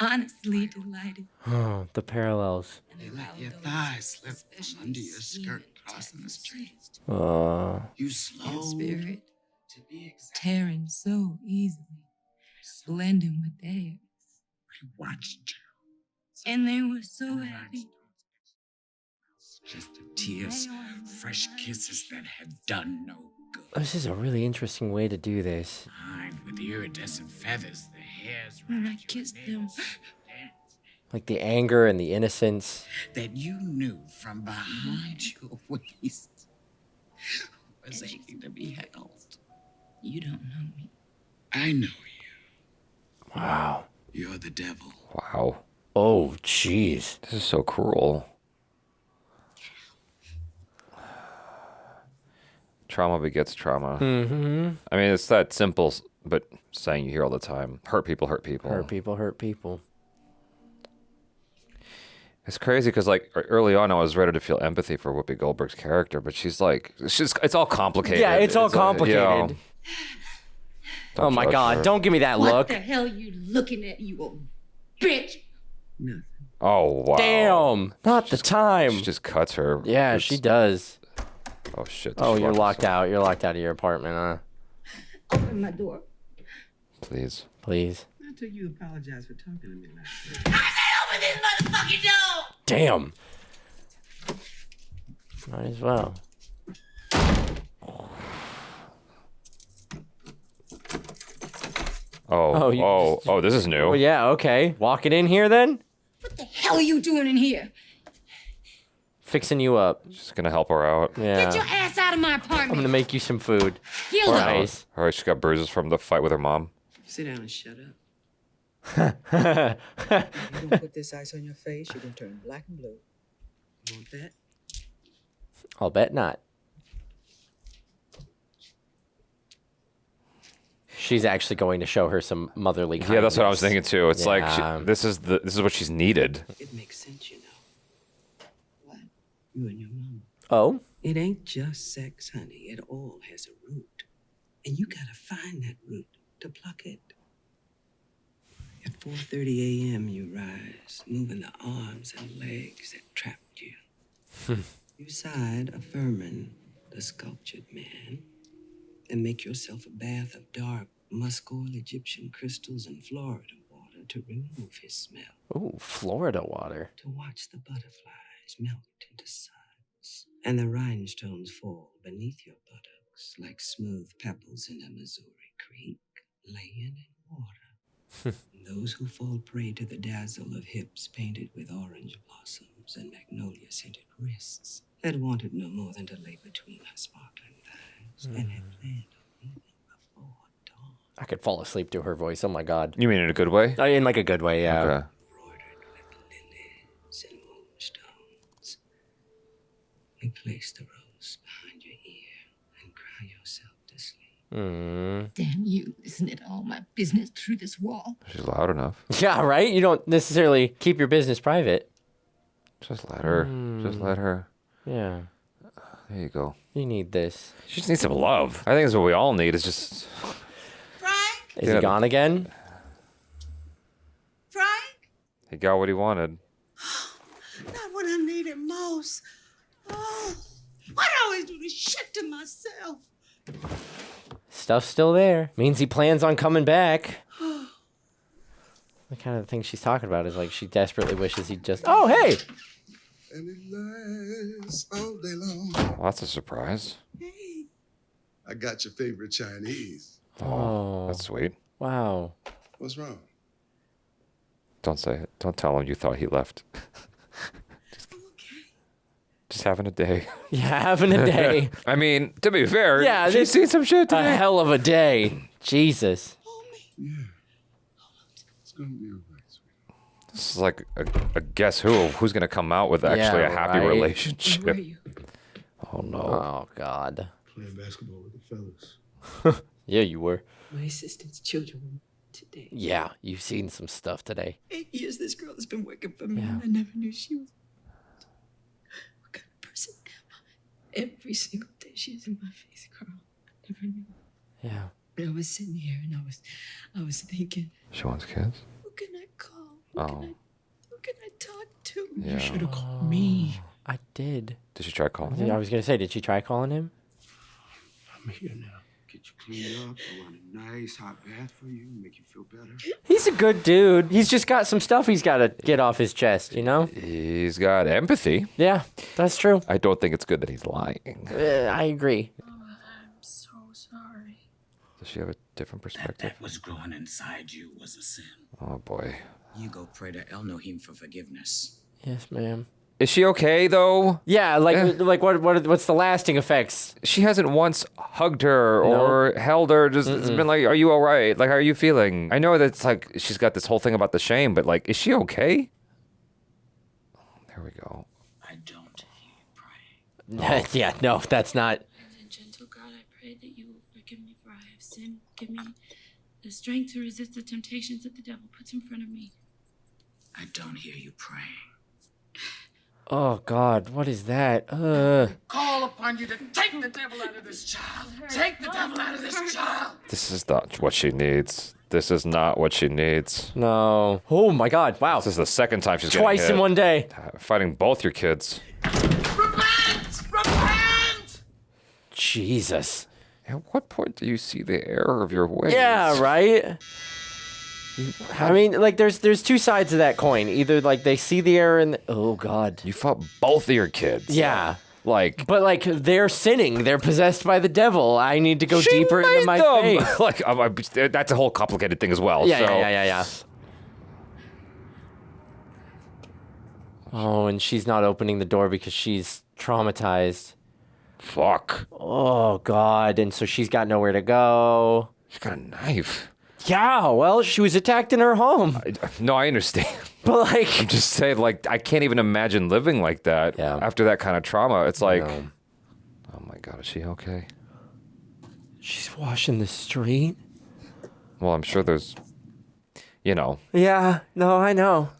Honestly delighted. Oh, the parallels. You let your thighs slip from under your skirt crossing the street. You slow spirit, tearing so easily, blending with theirs. I watched you. And they were so happy. Just the tears, fresh kisses that had done no good. This is a really interesting way to do this. Lined with iridescent feathers, the hairs When I kissed them, Like the anger and the innocence. that you knew from behind your waist was aching to be held. you don't know me. I know you. Wow. You're the devil. Wow. Oh, jeez. This is so cruel. Trauma begets trauma. Mm-hmm. I mean, it's that simple, but saying you hear all the time. Hurt people, hurt people. Hurt people, hurt people. It's crazy because, like, early on, I was ready to feel empathy for Whoopi Goldberg's character, but she's like, it's all complicated. Yeah, it's all complicated. You know, Oh my judge God, her. don't give me that What look. the hell you looking at, you old bitch? Oh, wow. Damn, not the time. She just cuts her. Yeah, It's- she does. Oh, shit. Oh, she you're locked locked out. You're locked out of your apartment, huh? Open my door. Please. Please. Until you apologize for talking to me like that. I said open this motherfucking door! Damn. Might as well. Oh, this is new. Well, yeah, okay. Walking in here then? What the hell are you doing in here? Fixing you up. Just gonna help her out. Yeah. Get your ass out of my I'm apartment. gonna make you some food. Yield Or up. ice. All right, she got bruises from the fight with her mom. Sit down and shut up. If you don't put this ice on your face, you're gonna turn black and blue. You want that? I'll bet not. She's actually going to show her some motherly kindness. Yeah, that's what I was thinking too. It's like Yeah. this is what she's needed. It makes sense, you know. What? You and your mama. Oh? It ain't just sex, honey. It all has a root. And you gotta find that root to pluck it. At 4:30 a.m. you rise, moving the arms and legs that trapped you. You side affirming the sculptured man and make yourself a bath of dark, musk-oil Egyptian crystals and Florida water to remove his smell. Ooh, Florida water. To watch the butterflies melt into suds and the rhinestones fall beneath your buttocks like smooth pebbles in a Missouri creek laying in water. Those who fall prey to the dazzle of hips painted with orange blossoms and magnolia-scented wrists that wanted no more than to lay between her sparkling thighs and had planned on leaving before dawn. I could fall asleep to her voice. Oh my God. You mean in a good way? In like a good way, yeah. Okay. And moonstones. You place the rose behind your ear and cry yourself to sleep. Damn you, isn't it all my business through this wall? She's loud enough. Yeah, right? You don't necessarily keep your business private. Just let her. Just let her. Yeah. There you go. You need this. She just needs some love. I think that's what we all need. Is just. Is he gone again? Frank? He got what he wanted. Not when I need it most. Oh, why do I always do this shit to myself? Stuff's still there. Means he plans on coming back. The kind of thing she's talking about is like she desperately wishes he'd just. Oh, hey! And it lasts all day long. Well, that's a surprise. I got your favorite Chinese. Oh, that's sweet. Wow. What's wrong? Don't say it. Don't tell him you thought he left. Just having a day. Yeah, having a day. I mean, to be fair, Yeah, she's seen some shit today. A hell of a day. Jesus. Yeah. It's gonna be all right. This is like a guess who of who's going to come out with actually a happy relationship. Where were you? Oh, no. Oh, God. Playing basketball with the fellas. Yeah, you were. My assistant's children today. Yeah, you've seen some stuff today. 8 years this girl has been working for me, Yeah. and I never knew she was. What kind of person am I? Every single day she's in my face, Carl. I never knew. Yeah. I was sitting here and I was thinking, She wants kids? who can I call? Oh. Who can I talk to? Yeah. You should have called me. I did. Did she try calling him? Yeah, I was going to say, did she try calling him? I'm here now. Get you cleaned up. I want a nice hot bath for you. Make you feel better. He's a good dude. He's just got some stuff he's got to get off his chest, you know? He's got empathy. Yeah, that's true. I don't think it's good that he's lying. I agree. I'm so sorry. Does she have a different perspective? That was growing inside you was a sin. Oh, boy. You go pray to Elohim for forgiveness. Yes, ma'am. Is she okay, though? Yeah, like what's the lasting effects? She hasn't once hugged her or held her. Just it's been like, are you all right? Like, how are you feeling? I know that it's like she's got this whole thing about the shame, but like, is she okay? There we go. I don't hear you praying. Yeah, no, that's not. And gentle God, I pray that you will forgive me for I have sinned. Give me the strength to resist the temptations that the devil puts in front of me. I don't hear you praying. Oh, God, what is that? Call upon you to take the devil out of this child. Take the devil out of this child. This is not what she needs. This is not what she needs. No. Oh, my God, wow. This is the second time she's getting Twice hit. in one day. Fighting both your kids. Repent! Repent! Jesus. At what point do you see the error of your ways? Yeah, right? I mean, like, there's two sides of that coin. Either, like, they see the error and... Oh, God. You fought both of your kids. Yeah. Like... But, like, they're sinning. They're possessed by the devil. I need to go deeper into my faith. Like, that's a whole complicated thing as well. Yeah. Oh, and she's not opening the door because she's traumatized. Fuck. Oh, God. And so she's got nowhere to go. She's got a knife. Yeah, well, she was attacked in her home. No, I understand. But, like... I'm just saying, like, I can't even imagine living like that after that kind of trauma. It's like, oh my God, is she okay? She's washing the street. Well, I'm sure there's, you know. Yeah, no, I know.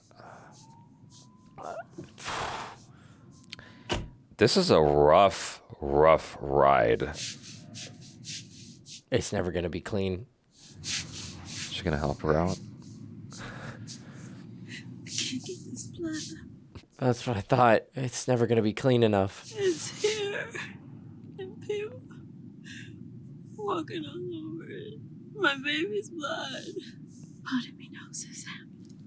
This is a rough ride. It's never going to be clean. She gonna help her out? I can't get this blood. That's what I thought. It's never going to be clean enough. It's here. And people walking all over it. My baby's blood. Part of me knows this happened.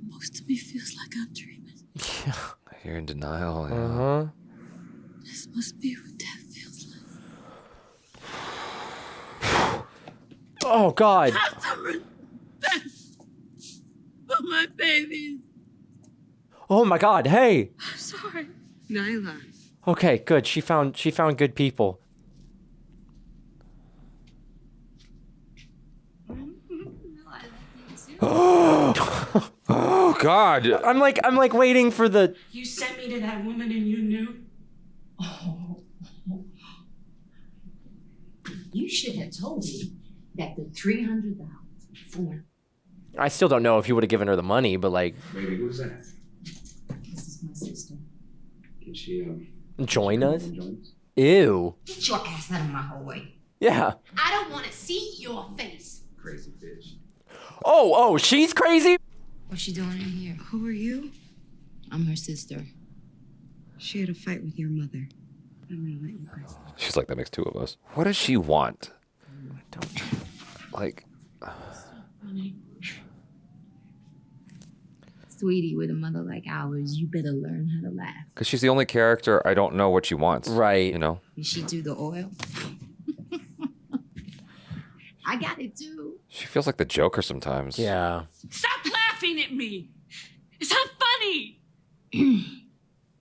Most of me feels like I'm dreaming. Yeah. You're in denial. Yeah. Uh-huh. This must be what death feels like. Oh, God. But my babies. Oh, my God. Hey. I'm sorry. Nyla. Okay, good. She found good people. Oh, God. I'm like waiting for the... You sent me to that woman and you knew? You should have told me that the $300 for... I still don't know if you would have given her the money, but like... Baby, who's that? This is my sister. Can she, Join us? join us? Ew. Get your ass out of my hallway. Yeah. I don't want to see your face. Crazy bitch. Oh, she's crazy? What's she doing in here? Who are you? I'm her sister. She had a fight with your mother. I'm gonna let you go. She's like, that makes two of us. What does she want? Like, Sweetie, with a mother like ours, you better learn how to laugh. because she's the only character I don't know what she wants. Right. You know? Did she do the oil? I got it too. She feels like the Joker sometimes. Yeah. Stop laughing at me. It's not funny.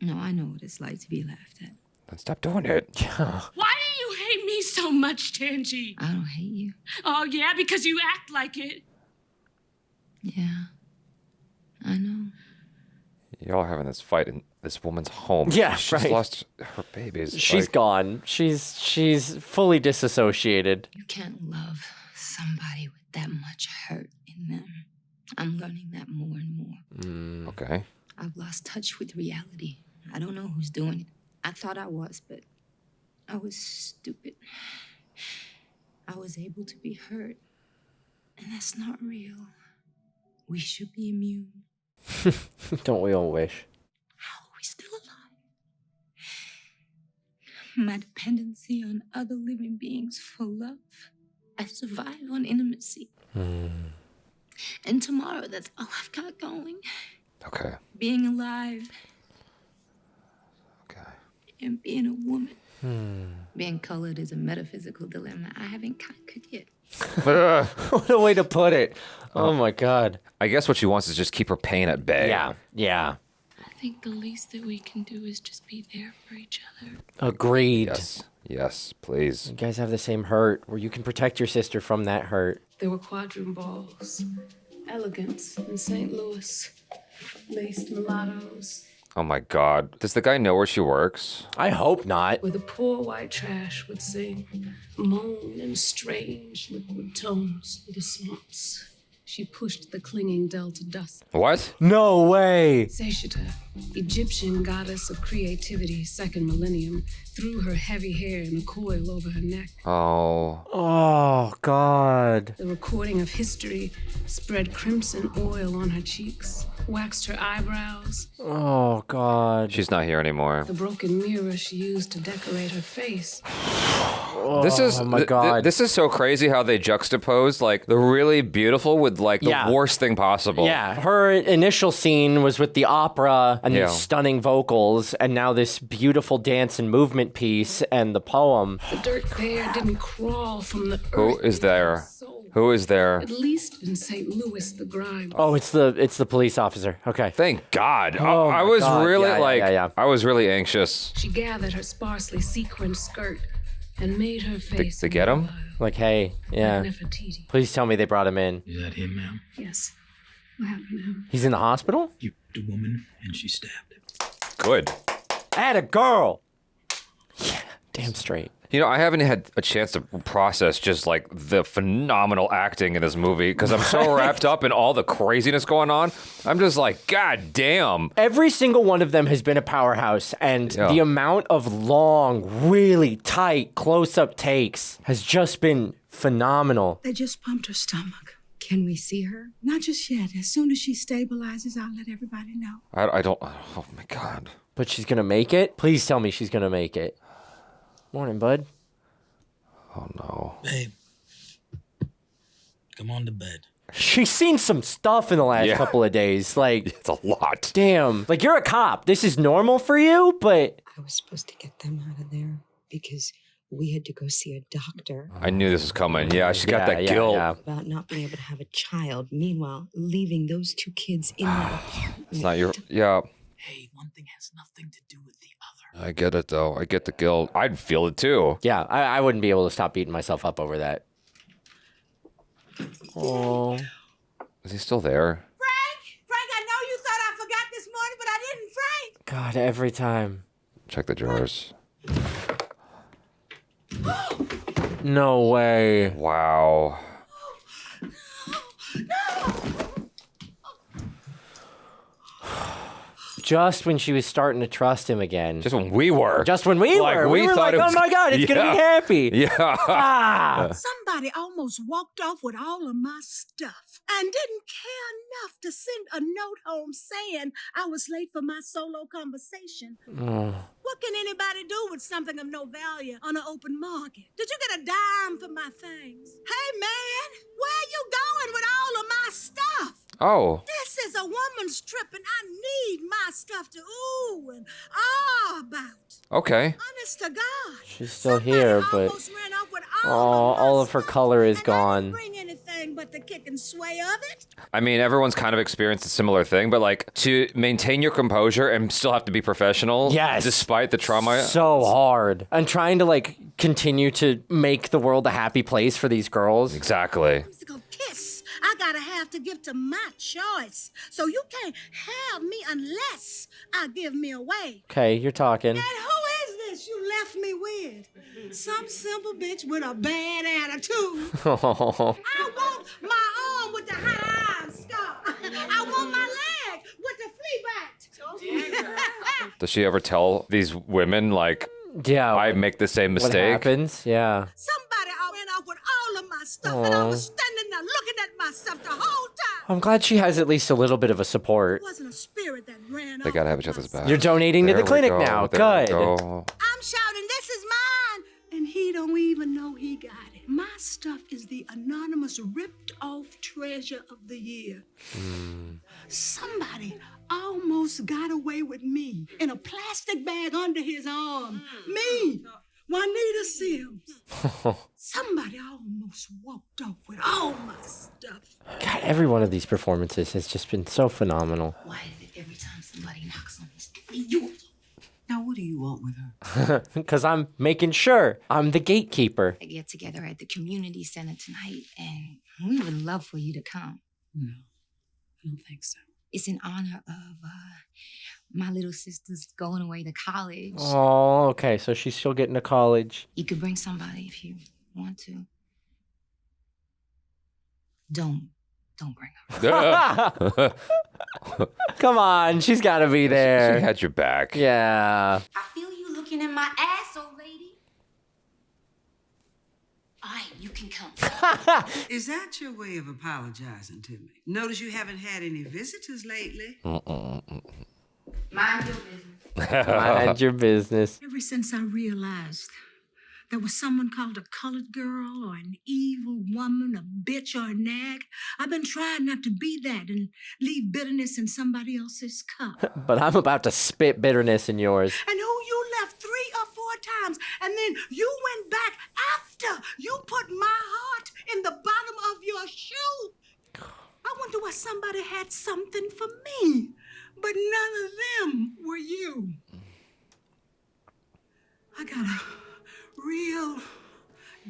No, I know what it's like to be laughed at. Then stop doing it. Why do you hate me so much, Tanji? I don't hate you. Oh, yeah, because you act like it. Yeah, I know. Y'all having this fight in this woman's home. Yeah, She's right. lost her babies. She's gone. She's fully disassociated. You can't love somebody with that much hurt in them. I'm learning that more and more. Okay. I've lost touch with reality. I don't know who's doing it. I thought I was, but I was stupid. I was able to be hurt, and that's not real. We should be immune. Don't we all wish? How are we still alive? My dependency on other living beings for love. I survive on intimacy. And tomorrow, that's all I've got going. Okay. Being alive. Okay. And being a woman. Being colored is a metaphysical dilemma I haven't conquered yet. What a way to put it. Oh my God. I guess what she wants is just keep her pain at bay. Yeah. Yeah. I think the least that we can do is just be there for each other. Agreed. Yes. Yes, please. You guys have the same hurt where you can protect your sister from that hurt. There were quadroon balls, elegance in St. Louis, laced mulattoes, Oh my God. Does the guy know where she works? I hope not. where the poor white trash would sing, moan in strange liquid tones through the swamps. She pushed the clinging delta dust. What? No way. Seshita, Egyptian goddess of creativity, second millennium, threw her heavy hair in a coil over her neck. Oh. Oh, God. The recording of history spread crimson oil on her cheeks, waxed her eyebrows. Oh, God. She's not here anymore. The broken mirror she used to decorate her face. This is oh my God. This is so crazy how they juxtapose like the really beautiful with like the Yeah. worst thing possible. Yeah, her initial scene was with the opera and Yeah. these stunning vocals, and now this beautiful dance and movement piece and the poem. The dirt bear didn't crawl from the Who earth. is there? Who is there? At least in St. Louis, the grime. Oh, it's the police officer. Okay. Thank God. Oh I my was God. really Yeah. I was really anxious. She gathered her sparsely sequined skirt and made her face. To get him? Like, hey, yeah. Nefertiti. Please tell me they brought him in. Is that him, ma'am? Yes. What happened to him? He's in the hospital? You the woman, and she stabbed him. Good. At a girl. Yeah, damn straight. You know, I haven't had a chance to process just like the phenomenal acting in this movie because I'm so wrapped up in all the craziness going on. I'm just like, God damn. Every single one of them has been a powerhouse, and Yeah. the amount of long, really tight close-up takes has just been phenomenal. They just pumped her stomach. Can we see her? Not just yet. As soon as she stabilizes, I'll let everybody know. I don't. Oh my God. But she's gonna make it? Please tell me she's gonna make it. Morning, bud. Oh no. Babe, come on to bed. She's seen some stuff in the last couple of days. Like, it's a lot. Damn. Like, you're a cop. This is normal for you, but I was supposed to get them out of there because we had to go see a doctor I knew this was coming. Yeah, she's got that yeah, guilt. yeah. about not being able to have a child. Meanwhile, leaving those two kids in that apartment. It's not your. Yeah. Hey, one thing has nothing to do with the other. I get it though. I get the guilt. I'd feel it too. yeah, I wouldn't be able to stop beating myself up over that. Oh. Is he still there? Frank, I know you thought I forgot this morning, but I didn't, Frank. God, every time. Check the drawers. No way. Wow. Just when she was starting to trust him again. Just when we were. Just when we Like, were. we We were thought like, it oh was- my God, it's going to be Yeah. happy. Yeah. Ah. Somebody Somebody almost walked off with all of my stuff and didn't care enough to send a note home saying I was late for my solo conversation. What can anybody do with something of no value on an open market? Did you get a dime for my things? Hey, man, where are you going with all of my stuff? Oh. This is a woman's trip, and I need my stuff to ooh and ah about. Okay. Honest to God. She's still here, but all of her color is gone. Bring anything but the kick and sway of it. I mean, everyone's kind of experienced a similar thing, but like to maintain your composure and still have to be professional. Yes. Despite the trauma. So hard. And trying to like continue to make the world a happy place for these girls. Exactly. Kiss. I gotta have to give to my choice. So you can't have me unless I give me away. Okay, you're talking. And who is this you left me with? Some simple bitch with a bad attitude. Oh. I want my arm with the high scar. I want my leg with the flea back. Does she ever tell these women, like, yeah, I make the same mistake? What happens? Yeah. Somebody ran off with all of my stuff, and I was standing there looking at myself the whole time. I'm glad she has at least a little bit of a support. It wasn't a spirit that ran They gotta have each other's back. You're donating to the clinic go, now. there we Good. go. I'm shouting, this is mine, and he don't even know he got it. My stuff is the anonymous ripped off treasure of the year. Somebody almost got away with me in a plastic bag under his arm. Me, Juanita Sims. Somebody almost walked off with all my stuff. God, every one of these performances has just been so phenomenal. Why is it every time somebody knocks on this door? Now, what do you want with her? Because I'm making sure I'm the gatekeeper. I get together at the community center tonight, and we would love for you to come. No, I don't think so. It's in honor of my little sister's going away to college. Oh, okay. So she's still getting to college. You could bring somebody if you want to. Don't bring her. Come on, she's got to be there. She had your back. Yeah. I feel you looking in my ass, old lady. All right, you can come. Is that your way of apologizing to me? Notice you haven't had any visitors lately. Mind your business. Mind your business. Ever since I realized there was someone called a colored girl or an evil woman, a bitch or a nag, I've been trying not to be that and leave bitterness in somebody else's cup. But I'm about to spit bitterness in yours. And who you left 3 or 4 times, and then you went back after you put my heart in the bottom of your shoe. I wonder why somebody had something for me, but none of them were you. I got a real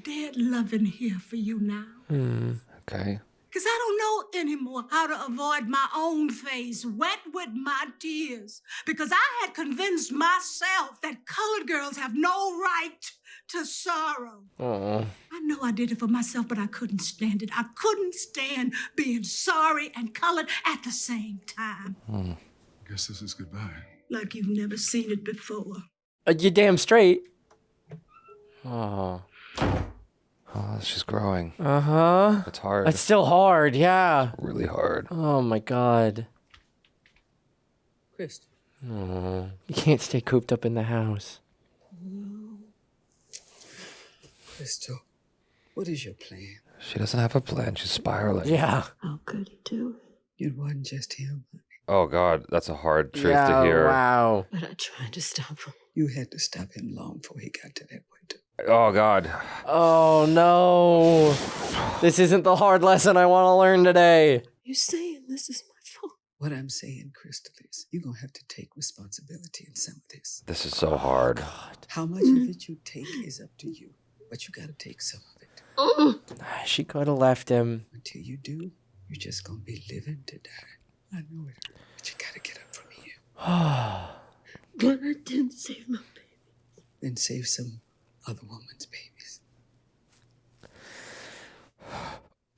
dead loving here for you now. Okay. Because I don't know anymore how to avoid my own face wet with my tears. Because I had convinced myself that colored girls have no right to sorrow. Oh. I know I did it for myself, but I couldn't stand it. I couldn't stand being sorry and colored at the same time. Guess this is goodbye. Like you've never seen it before. You damn straight. Oh. Oh, she's growing. Uh-huh. It's hard. It's still hard, yeah. Really hard. Oh, my God. Crystal. Oh, you can't stay cooped up in the house. Crystal, what is your plan? She doesn't have a plan. She's spiraling. Yeah. How could he do it? It wasn't just him. Oh, God. That's a hard truth to hear. Wow. But I tried to stop him. You had to stop him long before he got to that point. Oh, God. Oh, no. This isn't the hard lesson I want to learn today. You're saying this is my fault. What I'm saying, Crystal, is you're going to have to take responsibility in some of this. This is so hard. God. How much of it you take is up to you, but you got to take some of it. She could have left him. Until you do, you're just going to be living to die. I know it hurt, but you got to get up from here. But I didn't save my baby. Then save some other woman's babies.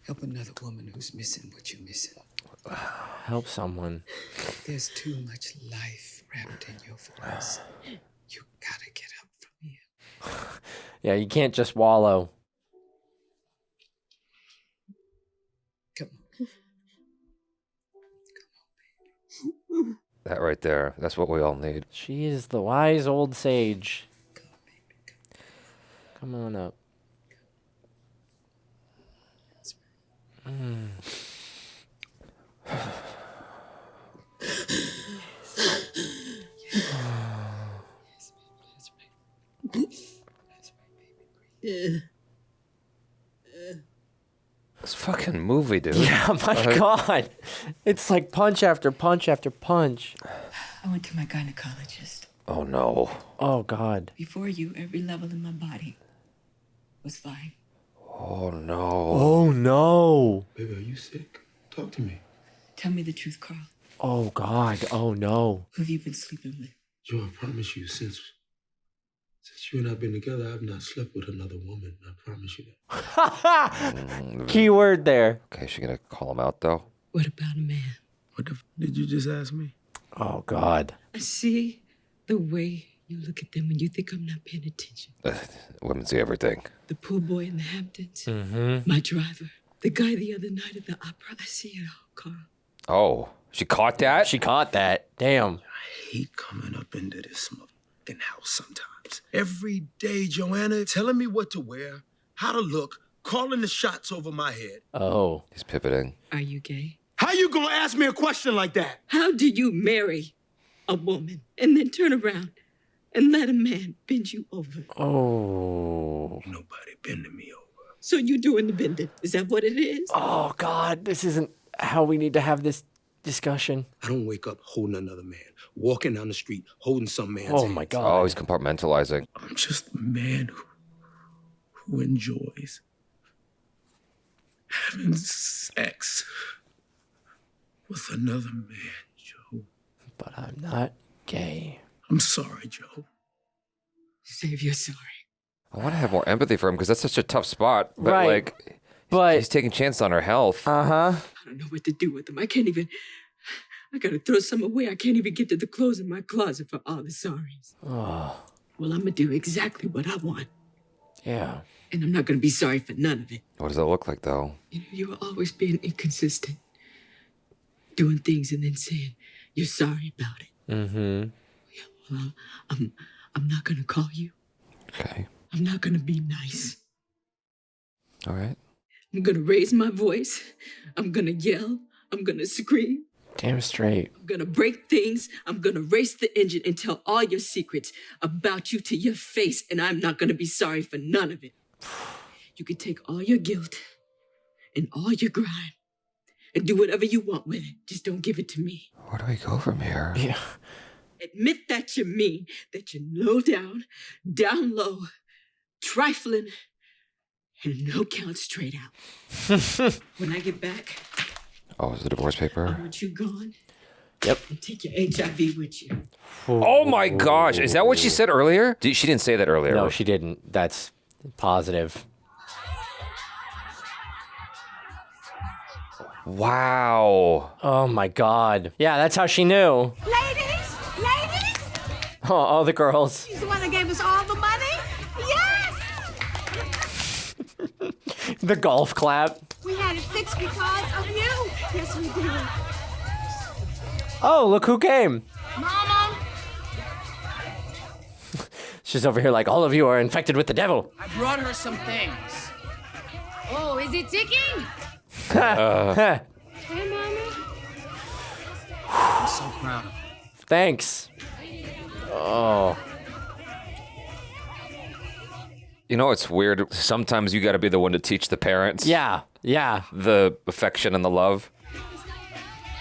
Help another woman who's missing what you're missing. Help someone. There's too much life wrapped in your voice. You gotta get up from here. Yeah, you can't just wallow. That right there. That's what we all need. She is the wise old sage. Come on up. This fucking movie, dude. Yeah, my God. It's like punch after punch after punch. I went to my gynecologist. Oh, no. Oh, God. Before you, every level in my body was fine. Oh, no. Oh, no. Baby, are you sick? Talk to me. Tell me the truth, Carl. Oh, God. Oh, no. Who have you been sleeping with? Joe, I promise you, since you and I have been together, I've not slept with another woman. I promise you that. Key word there. Okay, is she gonna call him out, though? What about a man? What the did you just ask me? Oh, God. I see the way you look at them when you think I'm not paying attention. Women see everything. The pool boy in the Hamptons, Mm-hmm. my driver, the guy the other night at the opera. I see it all, Carl. Oh, she caught that? She caught that. Damn. I hate coming up into this motherfucking house sometimes. Every day, Joanna telling me what to wear, how to look, calling the shots over my head. Oh. He's pivoting. Are you gay? How you gonna ask me a question like that? How do you marry a woman and then turn around and let a man bend you over? Oh. Nobody bending me over. So you doing the bending? Is that what it is? Oh, God. This isn't how we need to have this discussion. I don't wake up holding another man, walking down the street, holding some man's Oh, hand. my God. Oh, he's compartmentalizing. I'm just a man who enjoys having sex with another man, Joe. But I'm not gay. I'm sorry, Joe. Save your sorry. I want to have more empathy for him because that's such a tough spot. But, Right. like, But he's taking chance on her health. Uh-huh. I don't know what to do with them. I can't even. I gotta throw some away. I can't even get to the clothes in my closet for all the sorries. Oh. Well, I'm gonna do exactly what I want. Yeah. And I'm not gonna be sorry for none of it. What does that look like, though? You know, you were always being inconsistent. Doing things and then saying you're sorry about it. Mm-hmm. Well, I'm not gonna call you. Okay. I'm not gonna be nice. All right. I'm gonna raise my voice. I'm gonna yell. I'm gonna scream. Damn straight. I'm gonna break things. I'm gonna race the engine and tell all your secrets about you to your face, and I'm not gonna be sorry for none of it. You can take all your guilt and all your grime and do whatever you want with it. Just don't give it to me. Where do we go from here? Yeah. Admit that you're mean, that you're low down low, trifling, and no count straight out. When I get back, Oh, is the divorce I paper? want you gone. Yep. And take your HIV with you. Oh my gosh. Is that what she said earlier? She didn't say that earlier. No, she didn't. That's positive. Wow. Oh, my God. Yeah, that's how she knew. Ladies, Oh, all the girls. she's the one that gave us all the money. Yes, The golf clap. we had it fixed because of you. Yes, we did. Oh, look who came. Mama, She's over here like, all of you are infected with the devil. I brought her some things. Oh, is it ticking? Heh. Hey, Mama. I'm so proud of her. Thanks. Oh. You know, it's weird. Sometimes you got to be the one to teach the parents. Yeah. Yeah. The affection and the love.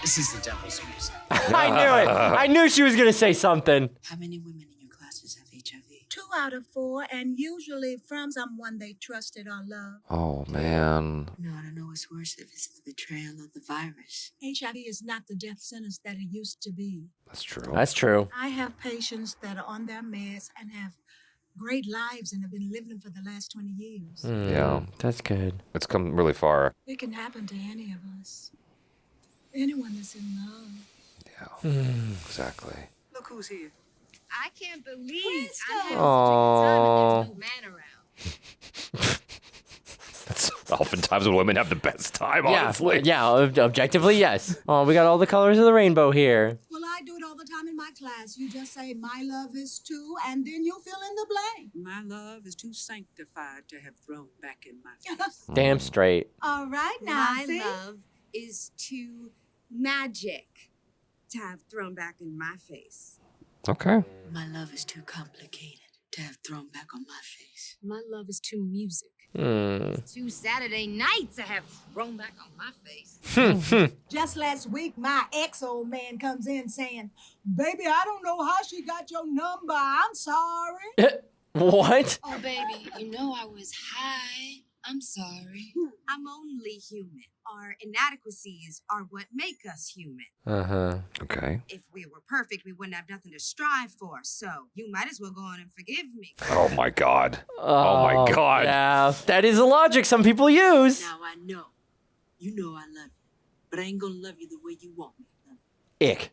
This is the devil's music. I knew it. I knew she was going to say something. How many women in your classes have HIV? 2 out of 4, and usually from someone they trusted or loved. Oh, man. No, I don't know what's worse if it's the betrayal of the virus. HIV is not the death sentence that it used to be. That's true. That's true. I have patients that are on their meds and have great lives and have been living for the last 20 years. Yeah. That's good. It's come really far. It can happen to any of us. Anyone that's in love. Yeah. Exactly. Look who's here. I can't believe I had Aww. such a good time and there's no man around. Oftentimes when women have the best time, honestly. Yeah, objectively, yes. Oh, we got all the colors of the rainbow here. Well, I do it all the time in my class. You just say, my love is too, and then you fill in the blank. My love is too sanctified to have thrown back in my face. Damn straight. All right, now, My see? love is too magic to have thrown back in my face. Okay. My love is too complicated to have thrown back on my face. My love is too music. Too Saturday night to have thrown back on my face. Just last week, my ex-old man comes in saying, baby, I don't know how she got your number. I'm sorry. What? Oh, baby, you know I was high. I'm sorry. I'm only human. Our inadequacies are what make us human. Uh-huh. Okay. If we were perfect, we wouldn't have nothing to strive for. So you might as well go on and forgive me. Oh my God. Oh my God. Yeah, that is the logic some people use. Now I know. You know I love you. But I ain't gonna love you the way you want me to love you. Ick.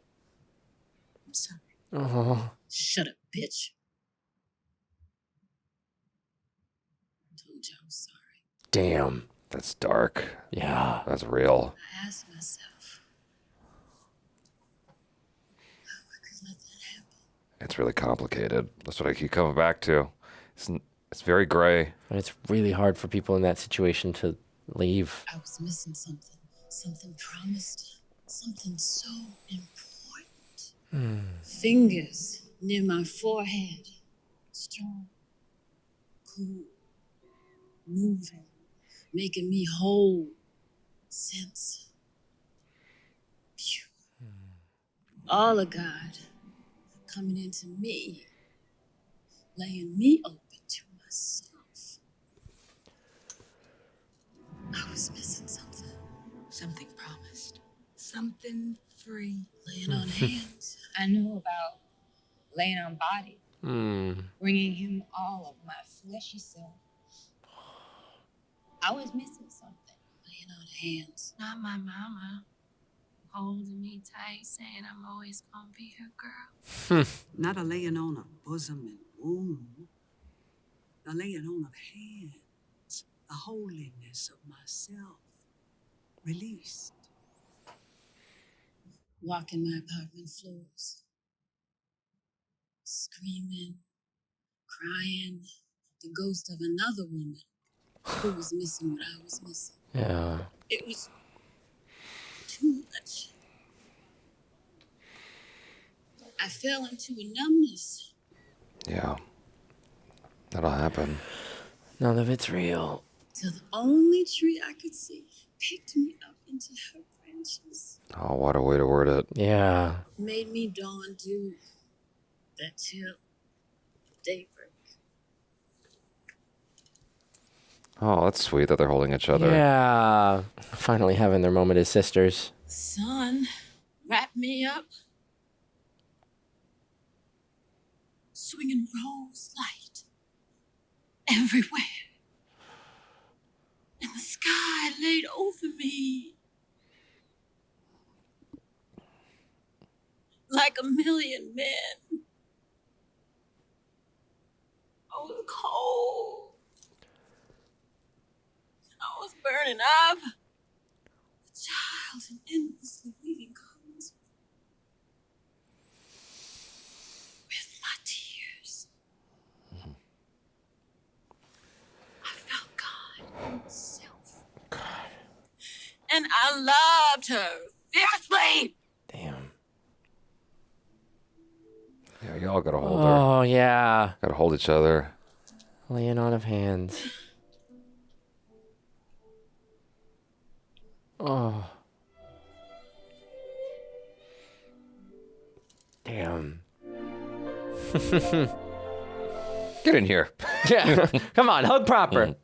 I'm sorry. Oh. Shut up, bitch. I told you I was sorry. Damn. That's dark. Yeah. That's real. I asked myself how I could let that happen. It's really complicated. That's what I keep coming back to. It's very gray. And it's really hard for people in that situation to leave. I was missing something. Something promised. Something so important. Fingers near my forehead. Strong. Cool. Moving. Making me whole. Sense. Pure. All of God coming into me. Laying me open to myself. I was missing something. Something promised. Something free. Laying on hands. I know about laying on body. Bringing him all of my fleshy self. I was missing something. Laying on hands. Not my mama. Holding me tight, saying I'm always gonna be her girl. Not a laying on of bosom and womb. A laying on of hands. The holiness of myself. Released. Walking my apartment floors. Screaming. Crying. The ghost of another woman who was missing what I was missing. Yeah. It was too much. I fell into a numbness. Yeah. That'll happen. None of it's real. Till the only tree I could see picked me up into her branches. Oh, what a way to word it. Yeah. Made me dawn dew. That chill. Daybreak. Oh, that's sweet that they're holding each other. Yeah. Finally having their moment as sisters. Sun, wrap me up. Swinging rose light everywhere. And the sky laid over me. Like a million men. I was cold. I was burning up. A child and endlessly weaving colors with my tears. I felt God himself. And I loved her fiercely. Damn. Yeah, y'all gotta hold her. Oh, yeah. Gotta hold each other. Laying on of hands. Oh. Damn. Get in here. Yeah. Come on, hug proper.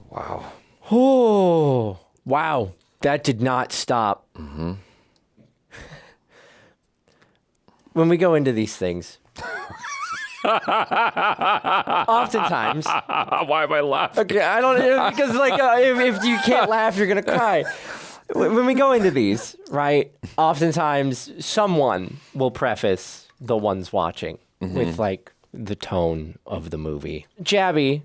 Wow. Oh. Wow. That did not stop. Mm-hmm. When we go into these things, oftentimes. Why am I laughing? Okay, I don't know, because like if you can't laugh, you're gonna cry. When we go into these, right? Oftentimes, someone will preface the ones watching with like, the tone of the movie. Jaby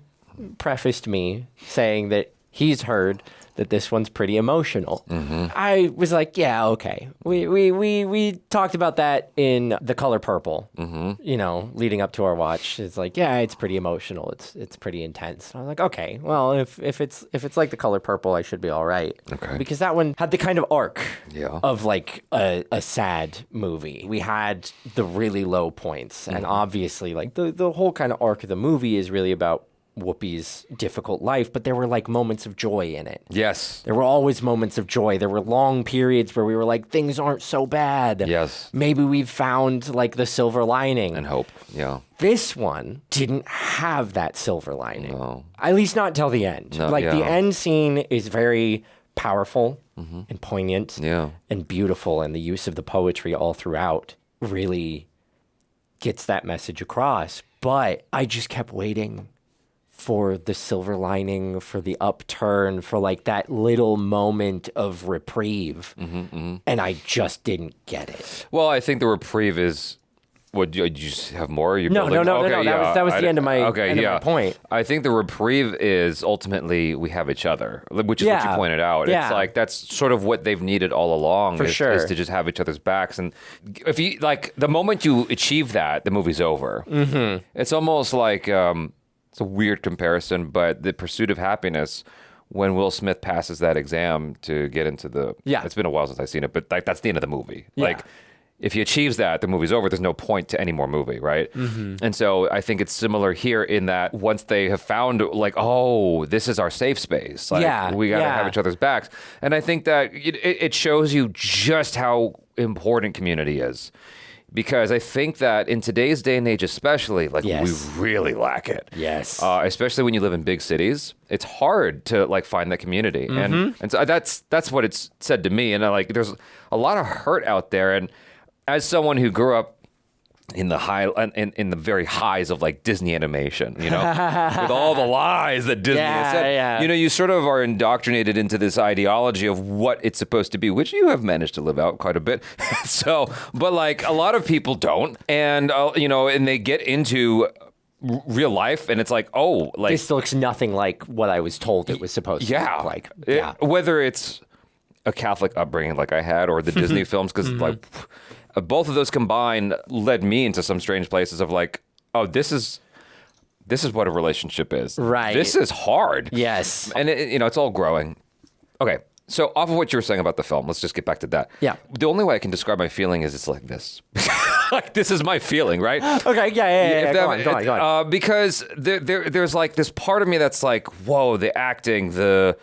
prefaced me saying that he's heard that this one's pretty emotional. I was like, yeah, okay. We talked about that in The Color Purple, you know, leading up to our watch. It's like, yeah, it's pretty emotional. It's pretty intense. I was like, okay, well, if it's like The Color Purple, I should be all right. Okay. Because that one had the kind of arc Yeah. of like a sad movie. We had the really low points, and obviously like the whole kind of arc of the movie is really about Whoopi's difficult life, but there were like moments of joy in it. Yes. There were always moments of joy. There were long periods where we were like, things aren't so bad. Yes. Maybe we've found like the silver lining. And hope. Yeah. This one didn't have that silver lining. No. At least not till the end. No, like the yeah. end scene is very powerful and poignant and beautiful, and the use of the poetry all throughout really gets that message across. But I just kept waiting for the silver lining, for the upturn, for like that little moment of reprieve. And I just didn't get it. Well, I think the reprieve is. Would you just have more? You're No. building- That was the end of my of my point. I think the reprieve is ultimately we have each other, which is what you pointed out. Yeah. It's like that's sort of what they've needed all along. For is, sure. is to just have each other's backs. And if you like, the moment you achieve that, the movie's over. It's almost like it's a weird comparison, but the Pursuit of Happyness. When Will Smith passes that exam to get into the it's been a while since I've seen it, but like that's the end of the movie. Yeah. Like if he achieves that, the movie's over. There's no point to any more movie, right? And so I think it's similar here in that once they have found like, oh, this is our safe space. Like we got to have each other's backs. And I think that it shows you just how important community is. Because I think that in today's day and age, especially, like we really lack it. Yes. Especially when you live in big cities, it's hard to like find that community, and so that's what it's said to me. And like, there's a lot of hurt out there. And as someone who grew up in the in the very highs of like Disney animation, you know, with all the lies that Disney has said, you know, you sort of are indoctrinated into this ideology of what it's supposed to be, which you have managed to live out quite a bit. So, but like a lot of people don't, and you know, and they get into real life, and it's like, oh, like this looks nothing like what I was told it was supposed to look like. Whether it's a Catholic upbringing like I had, or the Disney films, because like. Both of those combined led me into some strange places of like, oh, this is what a relationship is. Right. This is hard. Yes. And you know, it's all growing. Okay. So off of what you were saying about the film, let's just get back to that. Yeah. The only way I can describe my feeling is it's like this. Like this is my feeling, right? Okay. Yeah. Go on. Because there's like this part of me that's like, whoa, the acting, the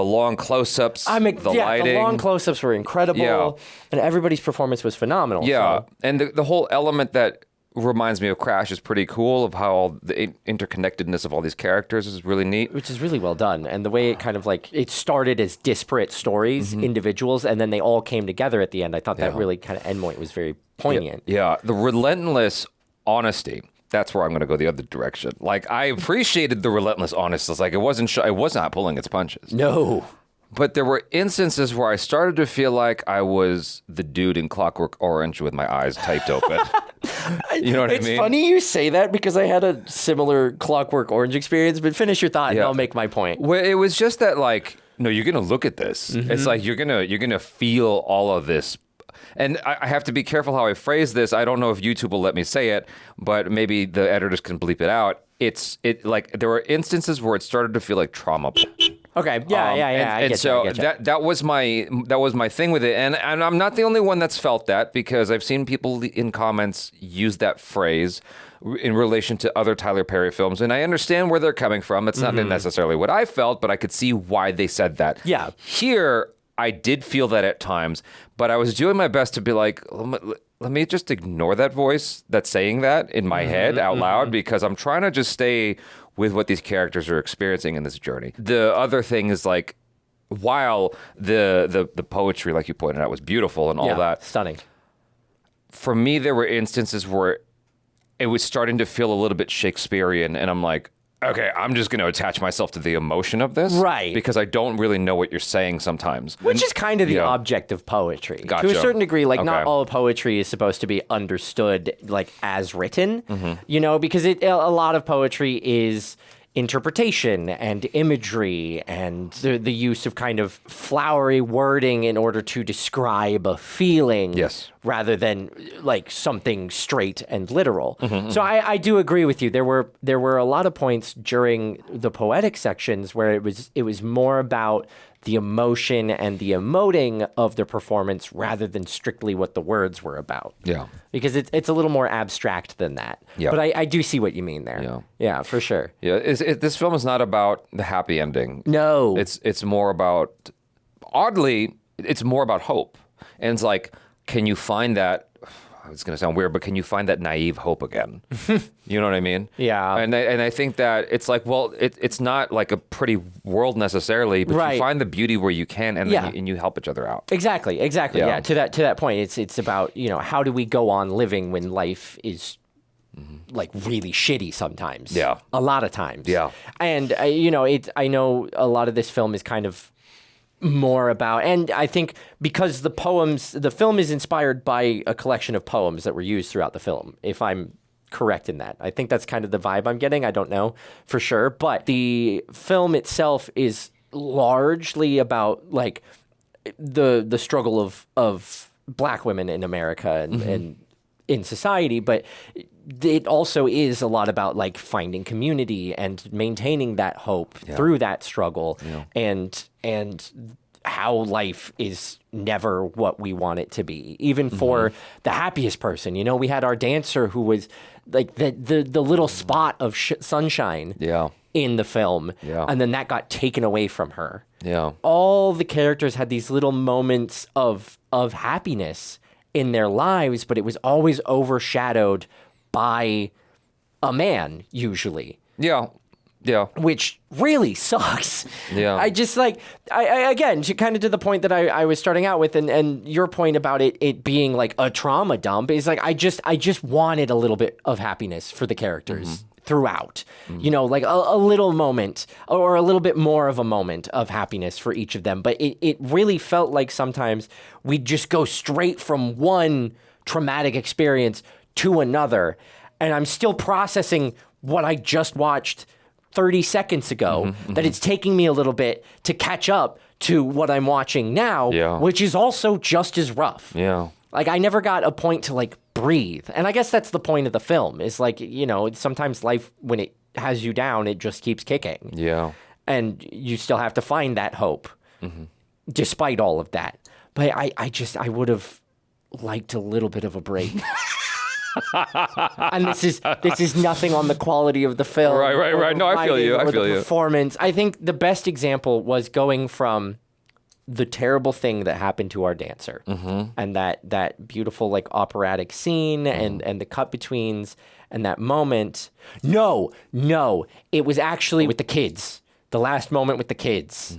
long close-ups, the lighting. The long close-ups were incredible, and everybody's performance was phenomenal. Yeah, so. and the whole element that reminds me of Crash is pretty cool, of how all the interconnectedness of all these characters is really neat. Which is really well done, and the way it kind of like, it started as disparate stories, individuals, and then they all came together at the end. I thought that really kind of end point was very poignant. Yeah, the relentless honesty. That's where I'm going to go the other direction. Like, I appreciated the relentless honesty. Like, it was not pulling its punches. No. But there were instances where I started to feel like I was the dude in Clockwork Orange with my eyes typed open. You know what I mean? It's funny you say that because I had a similar Clockwork Orange experience, but finish your thought and I'll make my point. Well, it was just that, like, no, you're going to look at this. It's like you're going to feel all of this. And I have to be careful how I phrase this. I don't know if YouTube will let me say it, but maybe the editors can bleep it out. It like there were instances where it started to feel like trauma. Okay, yeah. And so that was my thing with it, and I'm not the only one that's felt that, because I've seen people in comments use that phrase in relation to other Tyler Perry films, and I understand where they're coming from. It's not necessarily what I felt, but I could see why they said that. Yeah. Here, I did feel that at times, but I was doing my best to be like, let me just ignore that voice that's saying that in my head out loud, because I'm trying to just stay with what these characters are experiencing in this journey. The other thing is, like, while the poetry, like you pointed out, was beautiful and all that. Stunning. For me, there were instances where it was starting to feel a little bit Shakespearean, and I'm like, okay, I'm just going to attach myself to the emotion of this. Right. Because I don't really know what you're saying sometimes. Which is kind of the object of poetry. Gotcha. To a certain degree, like not Okay. all poetry is supposed to be understood like as written, you know, because a lot of poetry is interpretation and imagery and the use of kind of flowery wording in order to describe a feeling rather than like something straight and literal. So I do agree with you. There were a lot of points during the poetic sections where it was more about the emotion and the emoting of the performance rather than strictly what the words were about. Yeah. Because it's a little more abstract than that. Yeah. But I do see what you mean there. Yeah. Yeah, for sure. Yeah, this film is not about the happy ending. No. It's more about, oddly, it's more about hope. And it's like, can you find that, it's going to sound weird, but can you find that naive hope again? You know what I mean? Yeah. And I think that it's like, well, it's not like a pretty world necessarily, but you find the beauty where you can, and then and you help each other out. Exactly. Yeah. To that point, it's about, you know, how do we go on living when life is like really shitty sometimes? Yeah. A lot of times. Yeah. And you know, I know a lot of this film is kind of more about, and I think because the film is inspired by a collection of poems that were used throughout the film, if I'm correct in that. I think that's kind of the vibe I'm getting. I don't know for sure, but the film itself is largely about like the struggle of Black women in America and in society, but it also is a lot about like finding community and maintaining that hope through that struggle and how life is never what we want it to be, even for the happiest person. You know, we had our dancer who was like the little spot of sunshine in the film, and then that got taken away from her. Yeah. All the characters had these little moments of happiness in their lives, but it was always overshadowed by a man, usually. Yeah. Which really sucks. Yeah. I just like, I again, kind of to the point that I was starting out with, and your point about it being like a trauma dump is like, I just wanted a little bit of happiness for the characters throughout. You know, like a little moment or a little bit more of a moment of happiness for each of them. But it really felt like sometimes we'd just go straight from one traumatic experience to another. And I'm still processing what I just watched 30 seconds ago, that it's taking me a little bit to catch up to what I'm watching now, which is also just as rough. Yeah. Like, I never got a point to, like, breathe. And I guess that's the point of the film, is, like, you know, sometimes life, when it has you down, it just keeps kicking. Yeah. And you still have to find that hope, despite all of that. But I would have liked a little bit of a break. And this is nothing on the quality of the film. Right. No, I feel you. I feel you. Performance. I think the best example was going from the terrible thing that happened to our dancer and that beautiful like operatic scene and the cut betweens and that moment. No, it was actually with the kids. The last moment with the kids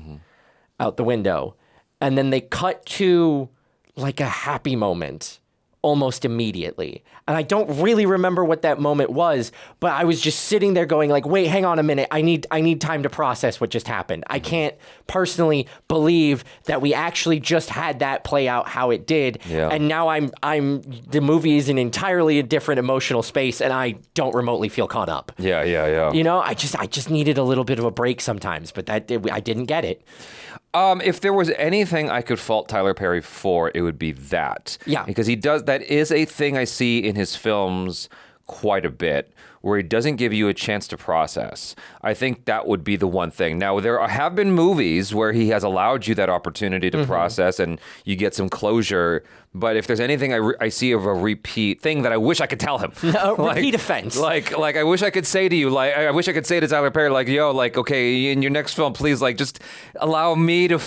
out the window. And then they cut to like a happy moment almost immediately. And I don't really remember what that moment was, but I was just sitting there going like, wait, hang on a minute. I need time to process what just happened. I can't personally believe that we actually just had that play out how it did. Yeah. And now the movie is in entirely a different emotional space and I don't remotely feel caught up. Yeah. You know, I just needed a little bit of a break sometimes, but I didn't get it. If there was anything I could fault Tyler Perry for, it would be that. Yeah. Because that is a thing I see in his films quite a bit, where he doesn't give you a chance to process. I think that would be the one thing. Now, there have been movies where he has allowed you that opportunity to process and you get some closure. But if there's anything I see of a repeat thing that I wish I could tell him. Repeat offense. Like I wish I could say to you, like, I wish I could say to Tyler Perry, like, yo, like, okay, in your next film, please, like, just allow me the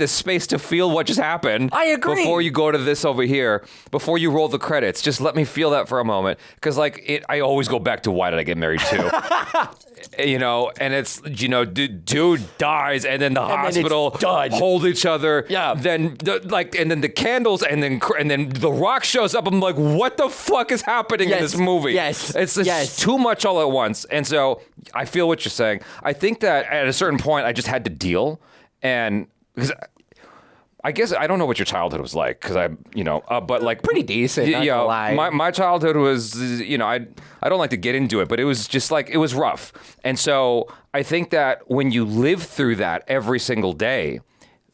space to feel what just happened. I agree. Before you go to this over here, before you roll the credits, just let me feel that for a moment. Because, like, I always go back to why did I get married to? You know, and it's, you know, dude dies, and then the hospital hold each other. Yeah. Then and then the candles, and then The Rock shows up. I'm like, what the fuck is happening in this movie? Yes. It's just too much all at once. And so I feel what you're saying. I think that at a certain point, I just had to deal, and because I guess I don't know what your childhood was like, because but like pretty decent. Not gonna lie. My childhood was, you know, I don't like to get into it, but it was just like, it was rough. And so I think that when you live through that every single day,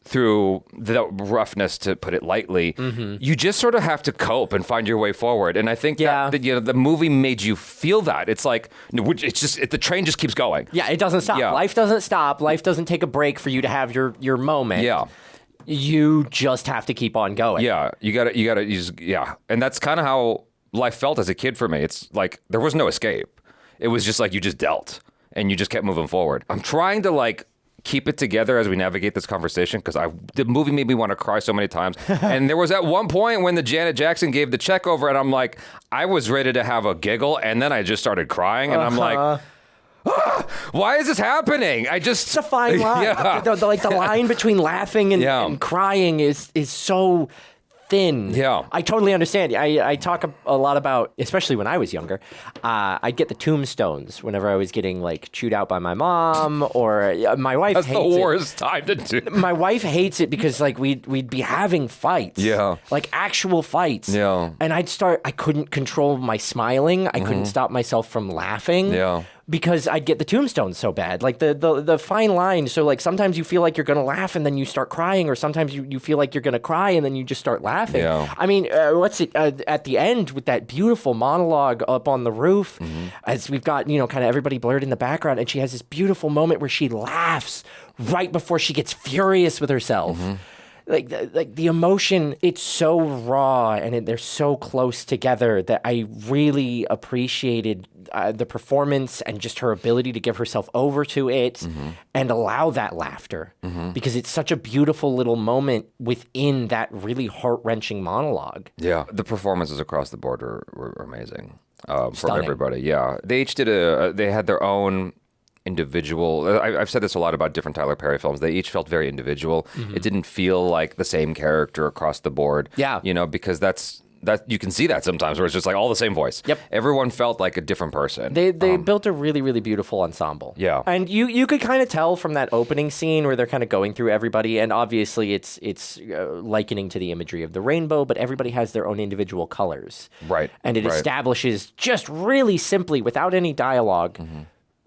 through the roughness, to put it lightly, you just sort of have to cope and find your way forward. And I think that you know, the movie made you feel that. It's like, it's just, the train just keeps going. Yeah, it doesn't stop. Yeah. Life doesn't stop. Life doesn't take a break for you to have your moment. Yeah. You just have to keep on going. Yeah, you gotta, and that's kind of how life felt as a kid for me. It's like there was no escape. It was just like you just dealt, and you just kept moving forward. I'm trying to like keep it together as we navigate this conversation, because the movie made me want to cry so many times. And there was at one point when the Janet Jackson gave the check over, and I'm like, I was ready to have a giggle, and then I just started crying, and I'm like, why is this happening? It's a fine line. Yeah. The line between laughing and crying is so thin. Yeah. I totally understand. I talk a lot about, especially when I was younger, I'd get the tombstones whenever I was getting like chewed out by my mom, or my wife hates it. That's the worst time to do. My wife hates it because like we'd be having fights. Yeah. Like actual fights. Yeah. And I couldn't control my smiling. I couldn't stop myself from laughing. Yeah. Because I'd get the tombstones so bad. Like the fine line. So like sometimes you feel like you're going to laugh and then you start crying, or sometimes you feel like you're going to cry and then you just start laughing. Yeah. I mean, at the end with that beautiful monologue up on the roof, as we've got, you know, kind of everybody blurred in the background, and she has this beautiful moment where she laughs right before she gets furious with herself. Like the emotion, it's so raw, and they're so close together that I really appreciated the performance and just her ability to give herself over to it and allow that laughter, because it's such a beautiful little moment within that really heart-wrenching monologue. Yeah, the performances across the board were amazing from Stunning. everybody. Yeah, they each did they had their own individual. I've said this a lot about different Tyler Perry films. They each felt very individual. It didn't feel like the same character across the board. Yeah. You know, because that you can see that sometimes where it's just like all the same voice. Yep. Everyone felt like a different person. They built a really, really beautiful ensemble. Yeah. And you could kind of tell from that opening scene where they're kind of going through everybody, and obviously it's likening to the imagery of the rainbow, but everybody has their own individual colors. Right. And it establishes just really simply, without any dialogue,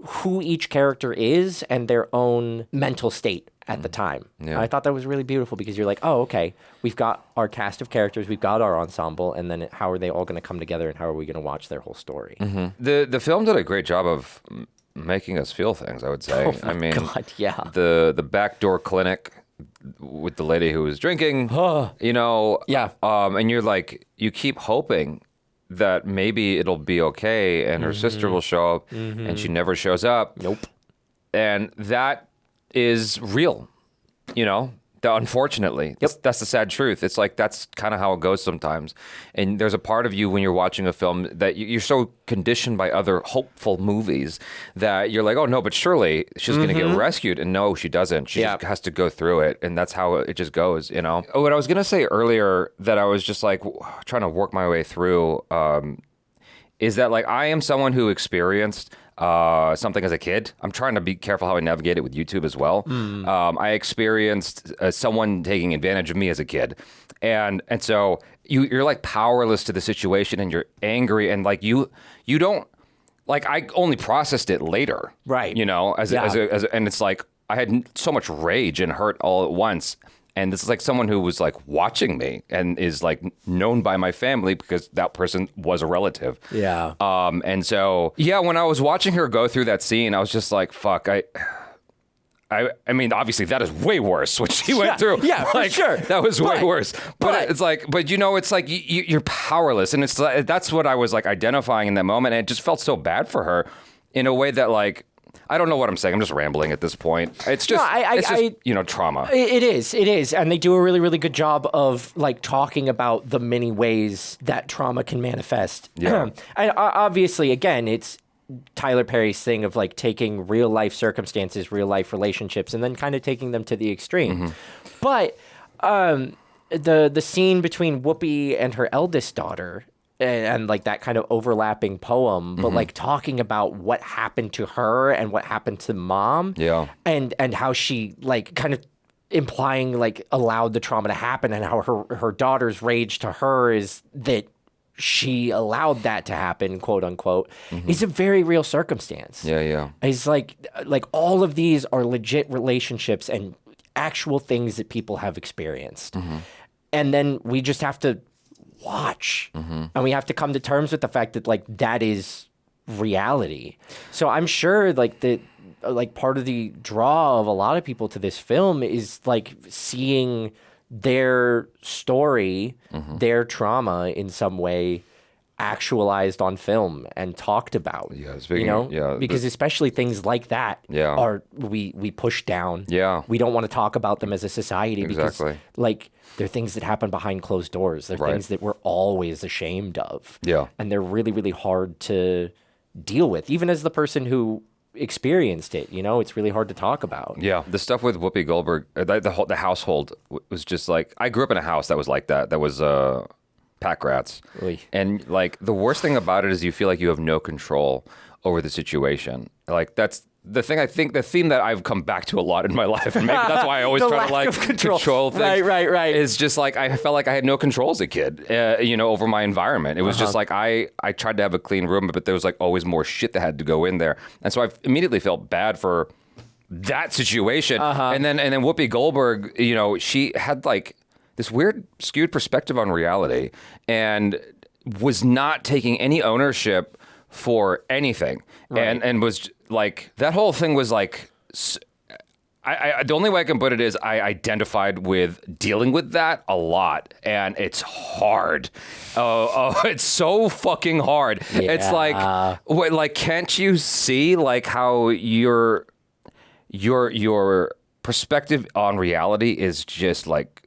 who each character is and their own mental state at the time. Yeah. I thought that was really beautiful, because you're like, oh, okay, we've got our cast of characters, we've got our ensemble, and then how are they all going to come together, and how are we going to watch their whole story? The film did a great job of making us feel things, I would say. Oh my I mean, God, yeah. The backdoor clinic with the lady who was drinking, you know, and you're like, you keep hoping that maybe it'll be okay, and her sister will show up, and she never shows up. Nope. And that is real, you know, unfortunately. That's the sad truth. It's like, that's kind of how it goes sometimes. And there's a part of you when you're watching a film that you're so conditioned by other hopeful movies that you're like, oh no, but surely she's going to get rescued. And no, she doesn't. She just has to go through it. And that's how it just goes, you know? What I was going to say earlier that I was just like trying to work my way through is that like I am someone who experienced something as a kid. I'm trying to be careful how I navigate it with YouTube as well. I experienced someone taking advantage of me as a kid. And so you're like powerless to the situation, and you're angry, and like you don't, like, I only processed it later. Right. You know, and it's like I had so much rage and hurt all at once. And this is like someone who was like watching me and is like known by my family because that person was a relative. Yeah. And so, yeah, when I was watching her go through that scene, I was just like, fuck, I mean, obviously that is way worse what she went through. Yeah, for like, sure. That was way worse. But it's like, but you know, it's like you're powerless. And it's like, that's what I was like identifying in that moment. And it just felt so bad for her in a way that like, I don't know what I'm saying. I'm just rambling at this point. It's just, trauma. It is. And they do a really, really good job of like talking about the many ways that trauma can manifest. Yeah. And obviously, again, it's Tyler Perry's thing of like taking real life circumstances, real life relationships, and then kind of taking them to the extreme. But the scene between Whoopi and her eldest daughter and like that kind of overlapping poem, but like talking about what happened to her and what happened to mom. Yeah. And how she like kind of implying like allowed the trauma to happen, and how her daughter's rage to her is that she allowed that to happen, quote unquote, is a very real circumstance. Yeah. It's like all of these are legit relationships and actual things that people have experienced. And then we just have to watch and we have to come to terms with the fact that like that is reality. So I'm sure like that like part of the draw of a lot of people to this film is like seeing their story, their trauma in some way actualized on film and talked about. Because especially things like that are we push down. We don't want to talk about them as a society because like they're things that happen behind closed doors. They're things that we're always ashamed of. And they're really, really hard to deal with, even as the person who experienced it. It's really hard to talk about. The stuff with Whoopi Goldberg, the household was just like, I grew up in a house that was like that was pack rats. And like the worst thing about it is you feel like you have no control over the situation. Like that's the thing. I think the theme that I've come back to a lot in my life, and maybe that's why I always try to like control things. Right. Is just like I felt like I had no control as a kid, over my environment. It was just like I tried to have a clean room, but there was like always more shit that had to go in there, and so I immediately felt bad for that situation. And then Whoopi Goldberg, she had like this weird skewed perspective on reality, and was not taking any ownership for anything, and was like that whole thing was like. I the only way I can put it is I identified with dealing with that a lot, and it's hard. It's so fucking hard. Yeah. It's like can't you see like how your perspective on reality is just like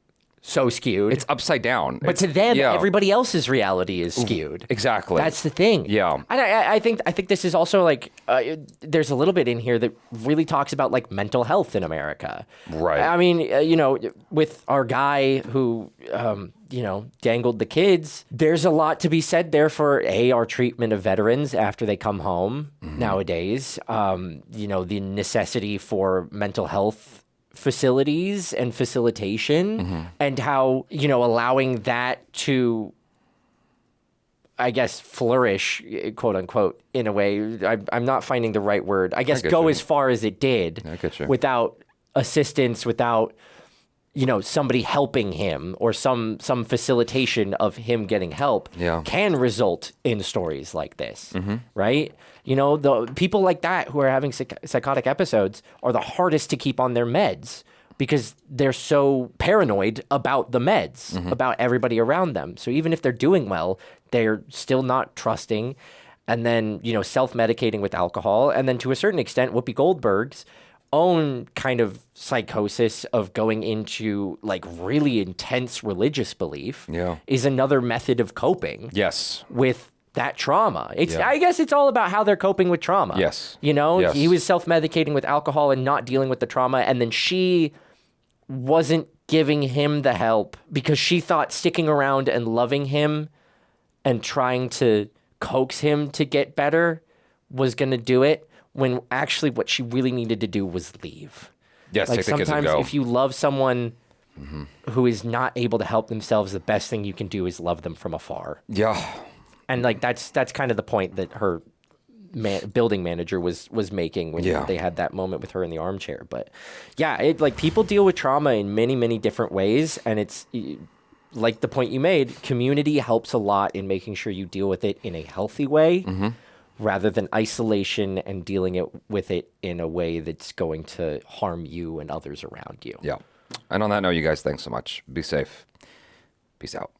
so skewed. It's upside down. But to them, everybody else's reality is skewed. Exactly. That's the thing. Yeah. And I think this is also like there's a little bit in here that really talks about like mental health in America. Right. I mean, with our guy who dangled the kids, there's a lot to be said there for our treatment of veterans after they come home nowadays. The necessity for mental health facilities and facilitation, and how allowing that to, I guess, flourish, quote unquote, in a way. I'm not finding the right word. I guess go as far as it did without assistance, without somebody helping him or some facilitation of him getting help can result in stories like this, right? The people like that who are having psychotic episodes are the hardest to keep on their meds because they're so paranoid about the meds, about everybody around them. So even if they're doing well, they're still not trusting, and then, self-medicating with alcohol. And then to a certain extent, Whoopi Goldberg's own kind of psychosis of going into like really intense religious belief is another method of coping with that trauma. I guess it's all about how they're coping with trauma. He was self-medicating with alcohol and not dealing with the trauma, and then she wasn't giving him the help because she thought sticking around and loving him and trying to coax him to get better was going to do it, when actually what she really needed to do was leave. Yes, like take the kids and sometimes go. if you love someone who is not able to help themselves, the best thing you can do is love them from afar. And like that's kind of the point that her building manager was making when they had that moment with her in the armchair. But like people deal with trauma in many, many different ways, and it's like the point you made, community helps a lot in making sure you deal with it in a healthy way. Rather than isolation and dealing with it in a way that's going to harm you and others around you. And on that note, you guys, thanks so much. Be safe. Peace out.